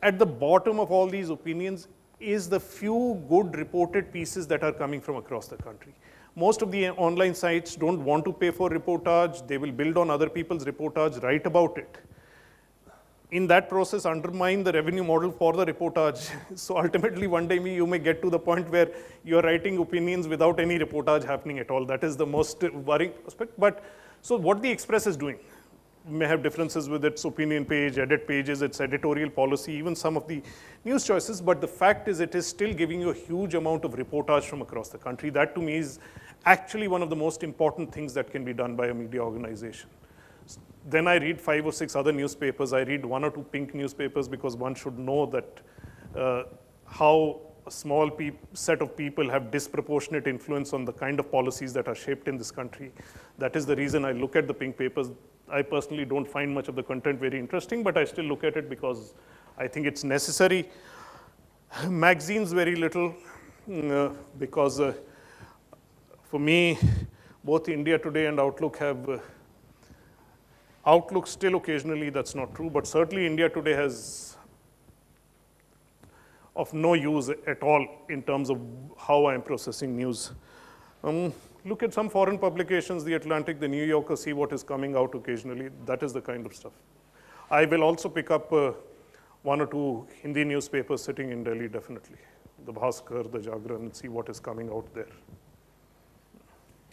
at the bottom of all these opinions is the few good reported pieces that are coming from across the country. Most of the online sites don't want to pay for reportage. They will build on other people's reportage, write about it. In that process, undermine the revenue model for the reportage. So ultimately, one day you may get to the point where you're writing opinions without any reportage happening at all. That is the most worrying aspect. But so what the Express is doing may have differences with its opinion page, edit pages, its editorial policy, even some of the news choices. But the fact is, it is still giving you a huge amount of reportage from across the country. That to me is actually one of the most important things that can be done by a media organization. Then I read 5 or 6 other newspapers. I read 1 or 2 pink newspapers because one should know that how a small set of people have disproportionate influence on the kind of policies that are shaped in this country. That is the reason I look at the pink papers. I personally don't find much of the content very interesting, but I still look at it because I think it's necessary. Magazines, very little, because for me, both India Today and Outlook have, Outlook still occasionally, that's not true, but certainly India Today has of no use at all in terms of how I'm processing news. Look at some foreign publications, The Atlantic, The New Yorker, see what is coming out occasionally. That is the kind of stuff. I will also pick up 1 or 2 Hindi newspapers sitting in Delhi, definitely. The Bhaskar, the Jagran, and see what is coming out there.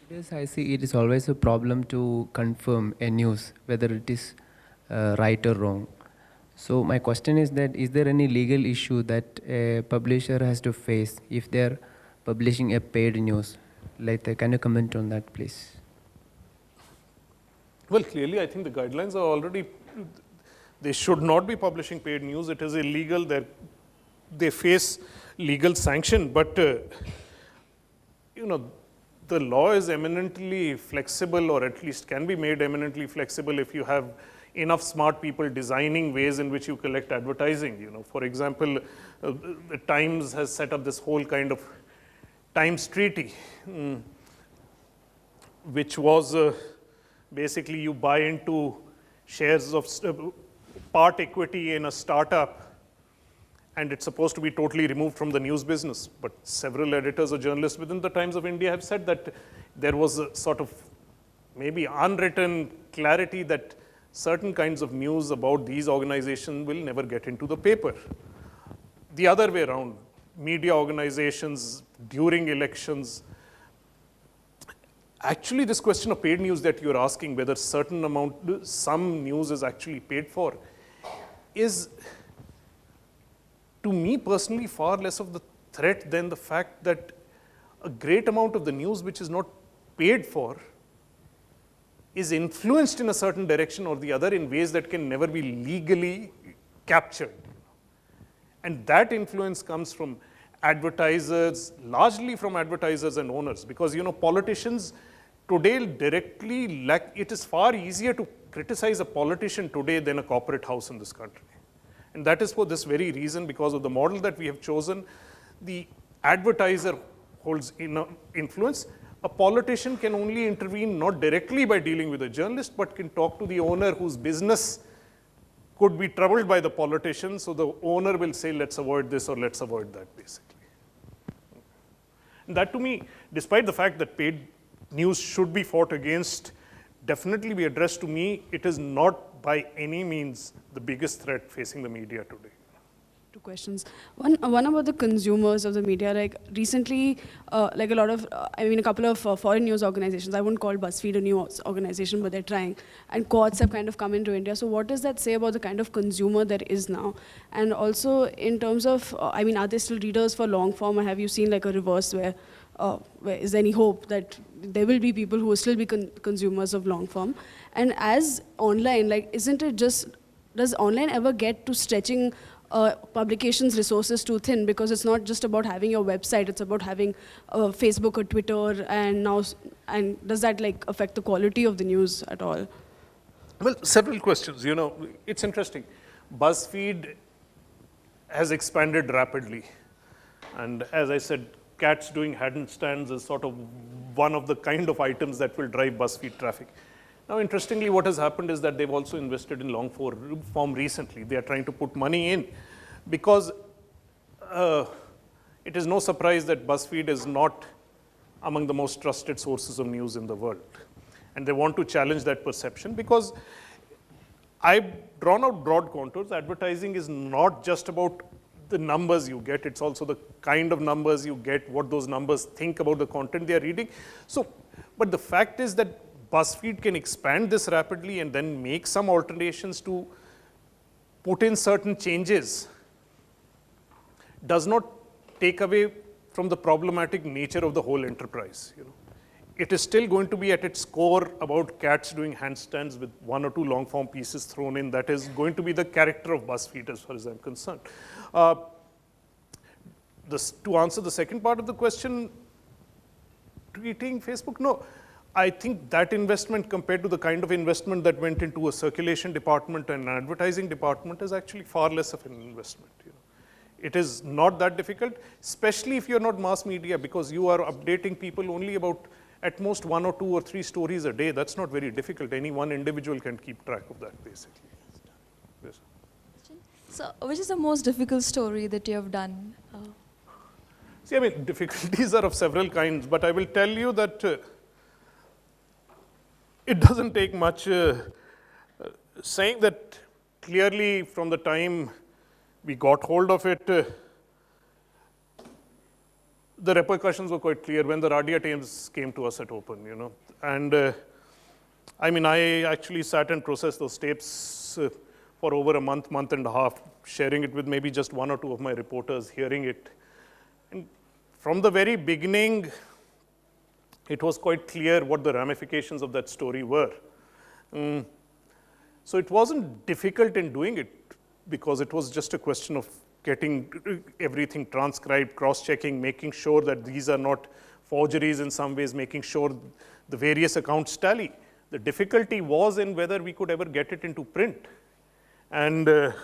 Yes, I see it is always a problem to confirm a news, whether it is right or wrong. So my question is that, is there any legal issue that a publisher has to face if they are publishing a paid news? Like, can you comment on that, please? Well, clearly, I think the guidelines are already, they should not be publishing paid news. It is illegal. They face legal sanction. But, you know, the law is eminently flexible, or at least can be made eminently flexible if you have enough smart people designing ways in which you collect advertising. You know, for example, the Times has set up this whole kind of Times Treaty, which was basically you buy into shares of part equity in a startup, and it's supposed to be totally removed from the news business. But several editors or journalists within the Times of India have said that there was a sort of maybe unwritten clarity that certain kinds of news about these organizations will never get into the paper. The other way around, media organizations during elections. Actually, this question of paid news that you're asking, whether some news is actually paid for, is, to me personally, far less of the threat than the fact that a great amount of the news which is not paid for is influenced in a certain direction or the other in ways that can never be legally captured. And that influence comes from advertisers, largely from advertisers and owners, because politicians today directly lack. It is far easier to criticize a politician today than a corporate house in this country. And that is for this very reason, because of the model that we have chosen. The advertiser holds influence. A politician can only intervene not directly by dealing with a journalist, but can talk to the owner whose business could be troubled by the politician. So the owner will say, let's avoid this or let's avoid that, basically. And that, to me, despite the fact that paid news should be fought against, definitely be addressed, to me, it is not by any means the biggest threat facing the media today. Two questions. One about the consumers of the media. Like recently, like a lot of, a couple of foreign news organizations, I wouldn't call Buzzfeed a news organization, but they're trying, and courts have kind of come into India. So what does that say about the kind of consumer there is now? And also in terms of, are there still readers for long form, or have you seen like a reverse where is there any hope that there will be people who will still be consumers of long form? And as online, like, isn't it just, does online ever get to stretching publications' resources too thin? Because it's not just about having your website, it's about having Facebook or Twitter, and does that like affect the quality of the news at all? Well, several questions. It's interesting. Buzzfeed has expanded rapidly. And as I said, cats doing handstands is sort of one of the kind of items that will drive Buzzfeed traffic. Now, interestingly, what has happened is that they've also invested in long form recently. They are trying to put money in because it is no surprise that Buzzfeed is not among the most trusted sources of news in the world. And they want to challenge that perception because I've drawn out broad contours. Advertising is not just about the numbers you get, it's also the kind of numbers you get, what those numbers think about the content they are reading. So, but the fact is that BuzzFeed can expand this rapidly and then make some alterations to put in certain changes does not take away from the problematic nature of the whole enterprise. It is still going to be at its core about cats doing handstands with one or two long form pieces thrown in. That is going to be the character of BuzzFeed as far as I'm concerned. To answer the second part of the question, tweeting, Facebook, no. I think that investment compared to the kind of investment that went into a circulation department and an advertising department is actually far less of an investment. It is not that difficult, especially if you're not mass media, because you are updating people only about at most 1 or 2 or 3 stories a day. That's not very difficult. Any one individual can keep track of that, basically. Yes. So, which is the most difficult story that you have done? See, difficulties are of several kinds, but I will tell you that it doesn't take much saying that clearly from the time we got hold of it, the repercussions were quite clear when the Radia tapes came to us at Open, And I actually sat and processed those tapes for over a month and a half, sharing it with maybe just 1 or 2 of my reporters, hearing it. And from the very beginning, it was quite clear what the ramifications of that story were. So it wasn't difficult in doing it because it was just a question of getting everything transcribed, cross-checking, making sure that these are not forgeries in some ways, making sure the various accounts tally. The difficulty was in whether we could ever get it into print. And the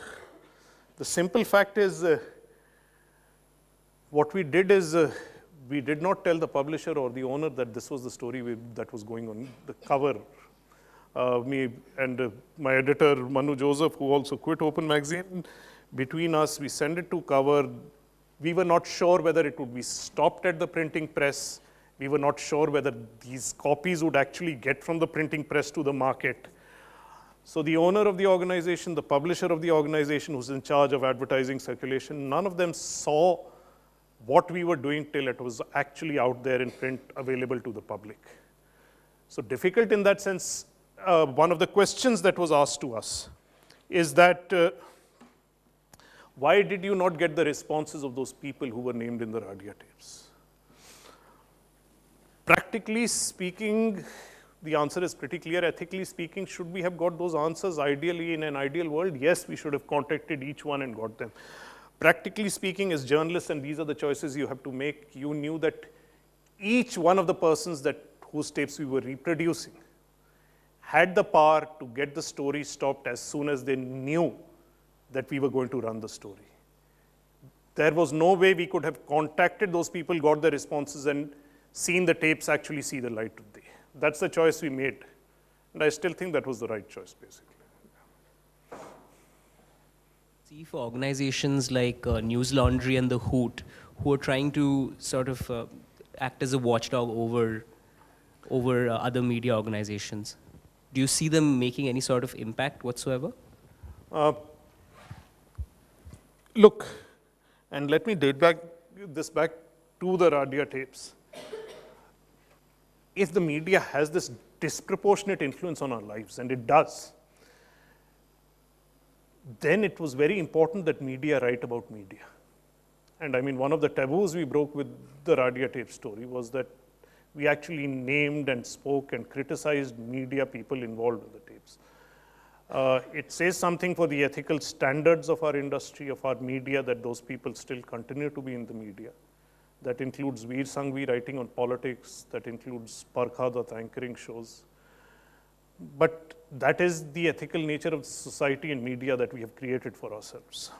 simple fact is, what we did is we did not tell the publisher or the owner that this was the story that was going on the cover. Me and my editor, Manu Joseph, who also quit Open Magazine, between us, we sent it to cover. We were not sure whether it would be stopped at the printing press. We were not sure whether these copies would actually get from the printing press to the market. So the owner of the organization, the publisher of the organization who's in charge of advertising circulation, none of them saw what we were doing till it was actually out there in print, available to the public. So difficult in that sense. One of the questions that was asked to us is that why did you not get the responses of those people who were named in the radio tapes? Practically speaking, the answer is pretty clear. Ethically speaking, should we have got those answers ideally in an ideal world? Yes, we should have contacted each one and got them. Practically speaking, as journalists, and these are the choices you have to make, you knew that each one of the persons whose tapes we were reproducing had the power to get the story stopped as soon as they knew that we were going to run the story. There was no way we could have contacted those people, got the responses, and seen the tapes actually see the light of day. That's the choice we made. And I still think that was the right choice, basically. See, for organizations like News Laundry and The Hoot, who are trying to sort of act as a watchdog over other media organizations, do you see them making any sort of impact whatsoever? Look, and let me date this back to the radio tapes. If the media has this disproportionate influence on our lives, and it does, then it was very important that media write about media. And I mean, one of the taboos we broke with the radio tape story was that we actually named and spoke and criticized media people involved in the tapes. It says something for the ethical standards of our industry, of our media, that those people still continue to be in the media. That includes Veer Sanghvi writing on politics, that includes Parkhadat anchoring shows. But that is the ethical nature of society and media that we have created for ourselves.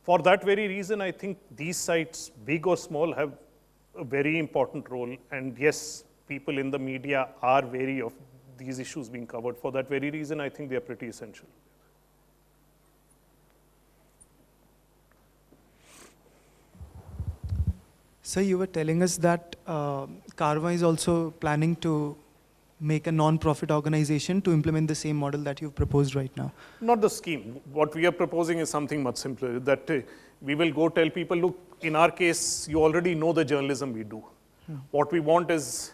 For that very reason, I think these sites, big or small, have a very important role. And yes, people in the media are wary of these issues being covered. For that very reason, I think they are pretty essential. So you were telling us that Carvaan is also planning to make a non-profit organization to implement the same model that you've proposed right now. Not the scheme. What we are proposing is something much simpler, that we will go tell people, look, in our case, you already know the journalism we do. What we want is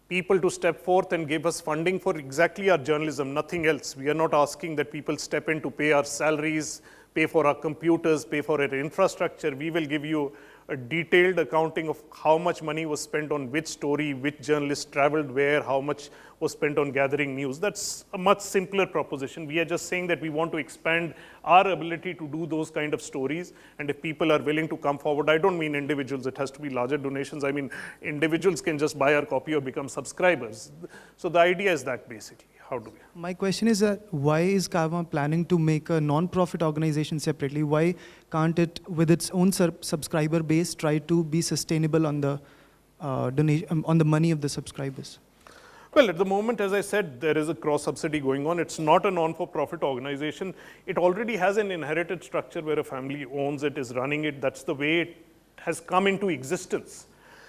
people to step forth and give us funding for exactly our journalism, nothing else. We are not asking that people step in to pay our salaries, pay for our computers, pay for our infrastructure. We will give you a detailed accounting of how much money was spent on which story, which journalist traveled where, how much was spent on gathering news. That's a much simpler proposition. We are just saying that we want to expand our ability to do those kind of stories. And if people are willing to come forward, I don't mean individuals, it has to be larger donations. I mean, individuals can just buy our copy or become subscribers. So the idea is that basically. How do we? My question is that why is Carvaan planning to make a non-profit organization separately? Why can't it, with its own subscriber base, try to be sustainable on the on the money of the subscribers? Well, at the moment, as I said, there is a cross-subsidy going on. It's not a non-for-profit organization. It already has an inherited structure where a family owns it, is running it. That's the way it has come into existence.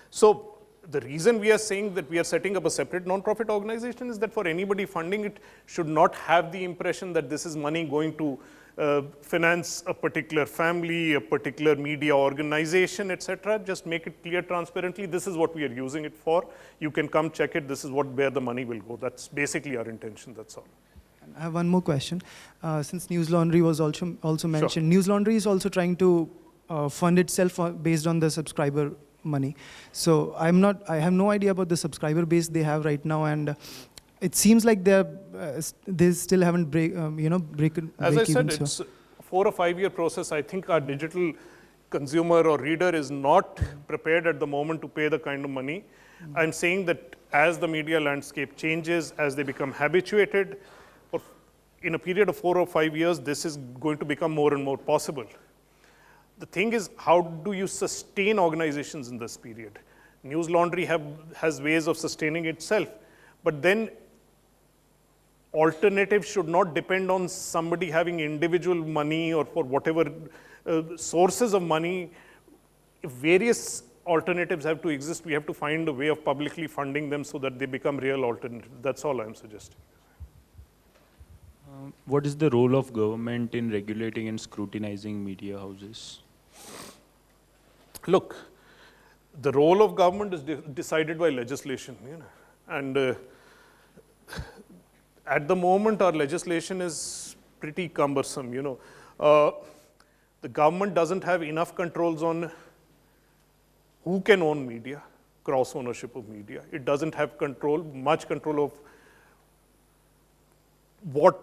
So the reason we are saying that we are setting up a separate non-profit organization is that for anybody funding it should not have the impression that this is money going to finance a particular family, a particular media organization, etc. Just make it clear transparently, this is what we are using it for. You can come check it, this is where the money will go. That's basically our intention, that's all. I have one more question. Since News Laundry was also mentioned, Sure. News Laundry is also trying to fund itself based on the subscriber money. So I have no idea about the subscriber base they have right now, and it seems like they still haven't broken. As I said, it's a 4 or 5 year process. I think our digital consumer or reader is not prepared at the moment to pay the kind of money. I'm saying that as the media landscape changes, as they become habituated, in a period of 4 or 5 years, this is going to become more and more possible. The thing is, how do you sustain organizations in this period? News Laundry has ways of sustaining itself, but then alternatives should not depend on somebody having individual money or for whatever sources of money. If various alternatives have to exist, we have to find a way of publicly funding them so that they become real alternatives. That's all I'm suggesting. What is the role of government in regulating and scrutinizing media houses? look, the role of government is decided by legislation, and at the moment our legislation is pretty cumbersome. The government doesn't have enough controls on who can own media, cross ownership of media. It doesn't have much control of what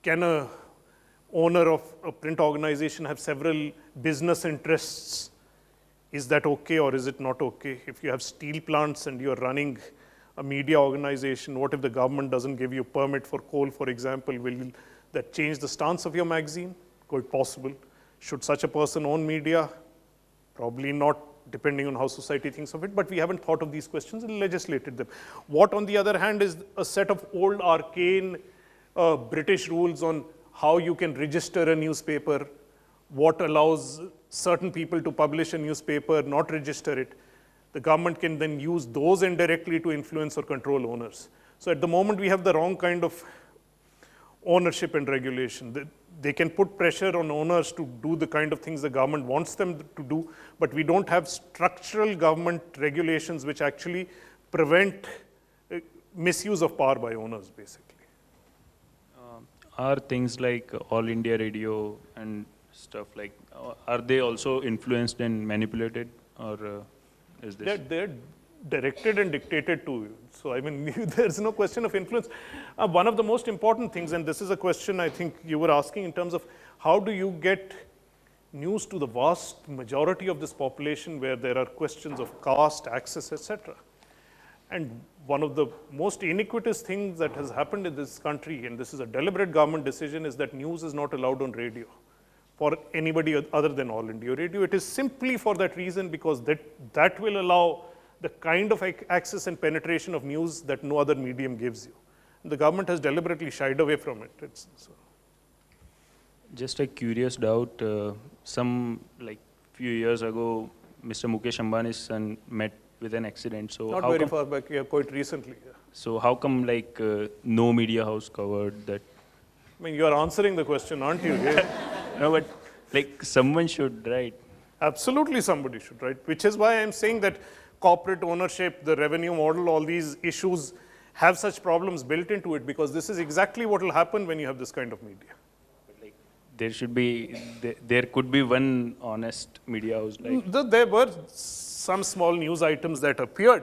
can a owner of a print organization have several business interests. Is that okay or is it not okay? If you have steel plants and you're running a media organization, what if the government doesn't give you a permit for coal, for example? Will that change the stance of your magazine? Quite possible. Should such a person own media? Probably not, depending on how society thinks of it, but we haven't thought of these questions and legislated them. What, on the other hand, is a set of old arcane British rules on how you can register a newspaper, what allows certain people to publish a newspaper, not register it. The government can then use those indirectly to influence or control owners. So at the moment, we have the wrong kind of ownership and regulation. They can put pressure on owners to do the kind of things the government wants them to do, but we don't have structural government regulations which actually prevent misuse of power by owners, basically. Are things like All India Radio and stuff like, are they also influenced and manipulated, or is this? They're directed and dictated to you. So, I mean, there's no question of influence. One of the most important things, and this is a question I think you were asking in terms of how do you get news to the vast majority of this population where there are questions of caste, access, etc. And one of the most iniquitous things that has happened in this country, and this is a deliberate government decision, is that news is not allowed on radio for anybody other than All India Radio. It is simply for that reason, because that will allow the kind of access and penetration of news that no other medium gives you. And the government has deliberately shied away from it. Just a curious doubt. Some few years ago, Mr. Mukesh Ambani's son met with an accident. So not very far back, yeah, quite recently. Yeah. So how come no media house covered that? I mean, you are answering the question, aren't you? No, but someone should, right? Absolutely, somebody should, right? Which is why I'm saying that corporate ownership, the revenue model, all these issues have such problems built into it, because this is exactly what will happen when you have this kind of media. There should be, there could be one honest media house. There were some small news items that appeared,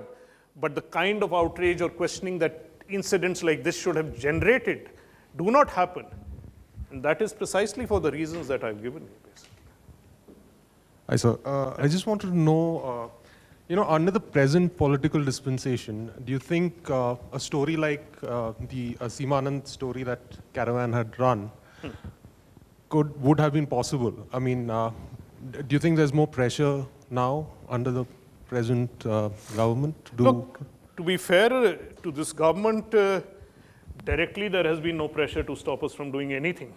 but the kind of outrage or questioning that incidents like this should have generated do not happen. And that is precisely for the reasons that I've given you, basically. Hi, sir. I just wanted to know, under the present political dispensation, do you think a story like the Seemanand story that Caravan had run would have been possible? I mean, do you think there's more pressure now under the present government to do? Look, to be fair to this government, directly there has been no pressure to stop us from doing anything.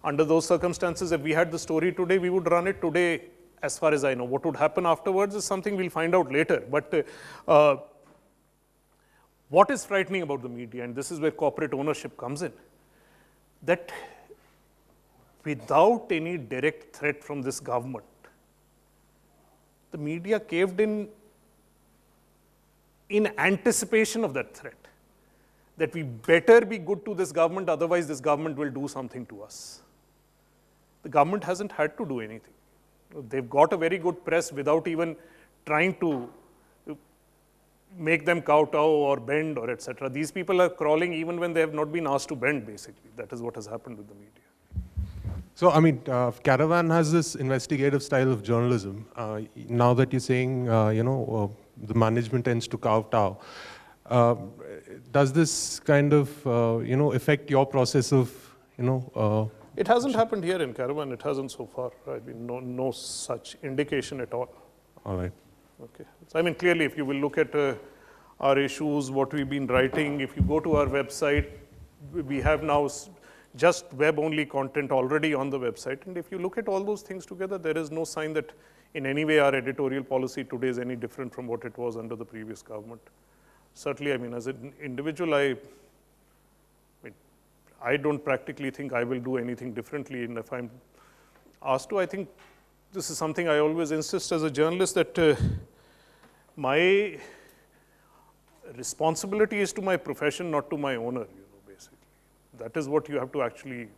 Under those circumstances, if we had the story today, we would run it today, as far as I know. What would happen afterwards is something we'll find out later. But what is frightening about the media, and this is where corporate ownership comes in, that without any direct threat from this government, the media caved in anticipation of that threat, that we better be good to this government, otherwise this government will do something to us. The government hasn't had to do anything. They've got a very good press without even trying to make them kowtow or bend or etc. These people are crawling even when they have not been asked to bend, basically. That is what has happened with the media. So, I mean, Caravan has this investigative style of journalism. Now that you're saying, the management tends to kowtow, does this kind of, affect your process of, It hasn't happened here in Caravan. It hasn't so far. I mean, no such indication at all. All right. Okay. So, I mean, clearly, if you will look at our issues, what we've been writing, if you go to our website, we have now just web-only content already on the website. And if you look at all those things together, there is no sign that in any way our editorial policy today is any different from what it was under the previous government. Certainly, I mean, as an individual, I don't practically think I will do anything differently. And if I'm asked to, I think this is something I always insist as a journalist, that my responsibility is to my profession, not to my owner, basically. That is what you have to actually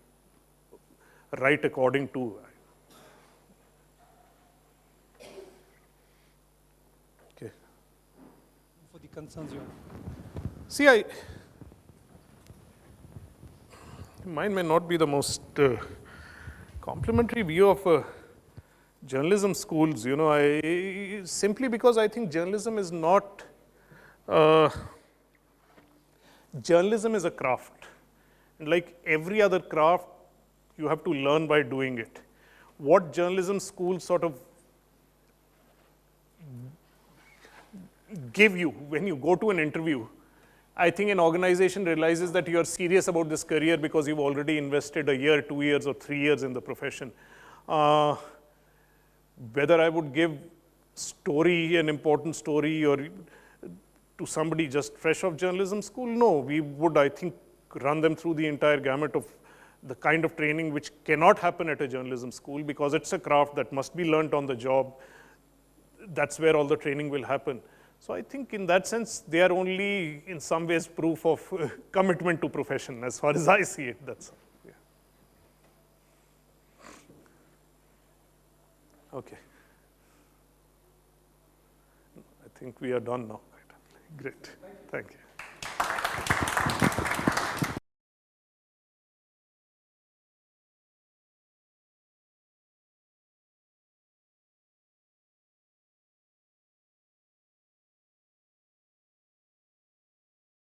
write according to. Okay. For the concerns you have. See, mine may not be the most complimentary view of journalism schools, simply because I think journalism is not, journalism is a craft. And like every other craft, you have to learn by doing it. What journalism schools sort of give you when you go to an interview, I think an organization realizes that you are serious about this career because you've already invested a year, 2 years, or 3 years in the profession. Whether I would give story, an important story, or to somebody just fresh off journalism school, no. We would, I think, run them through the entire gamut of the kind of training which cannot happen at a journalism school because it's a craft that must be learnt on the job. That's where all the training will happen. So I think in that sense, they are only in some ways proof of commitment to profession as far as I see it. That's all. Yeah. Okay. I think we are done now. Great. Thank you.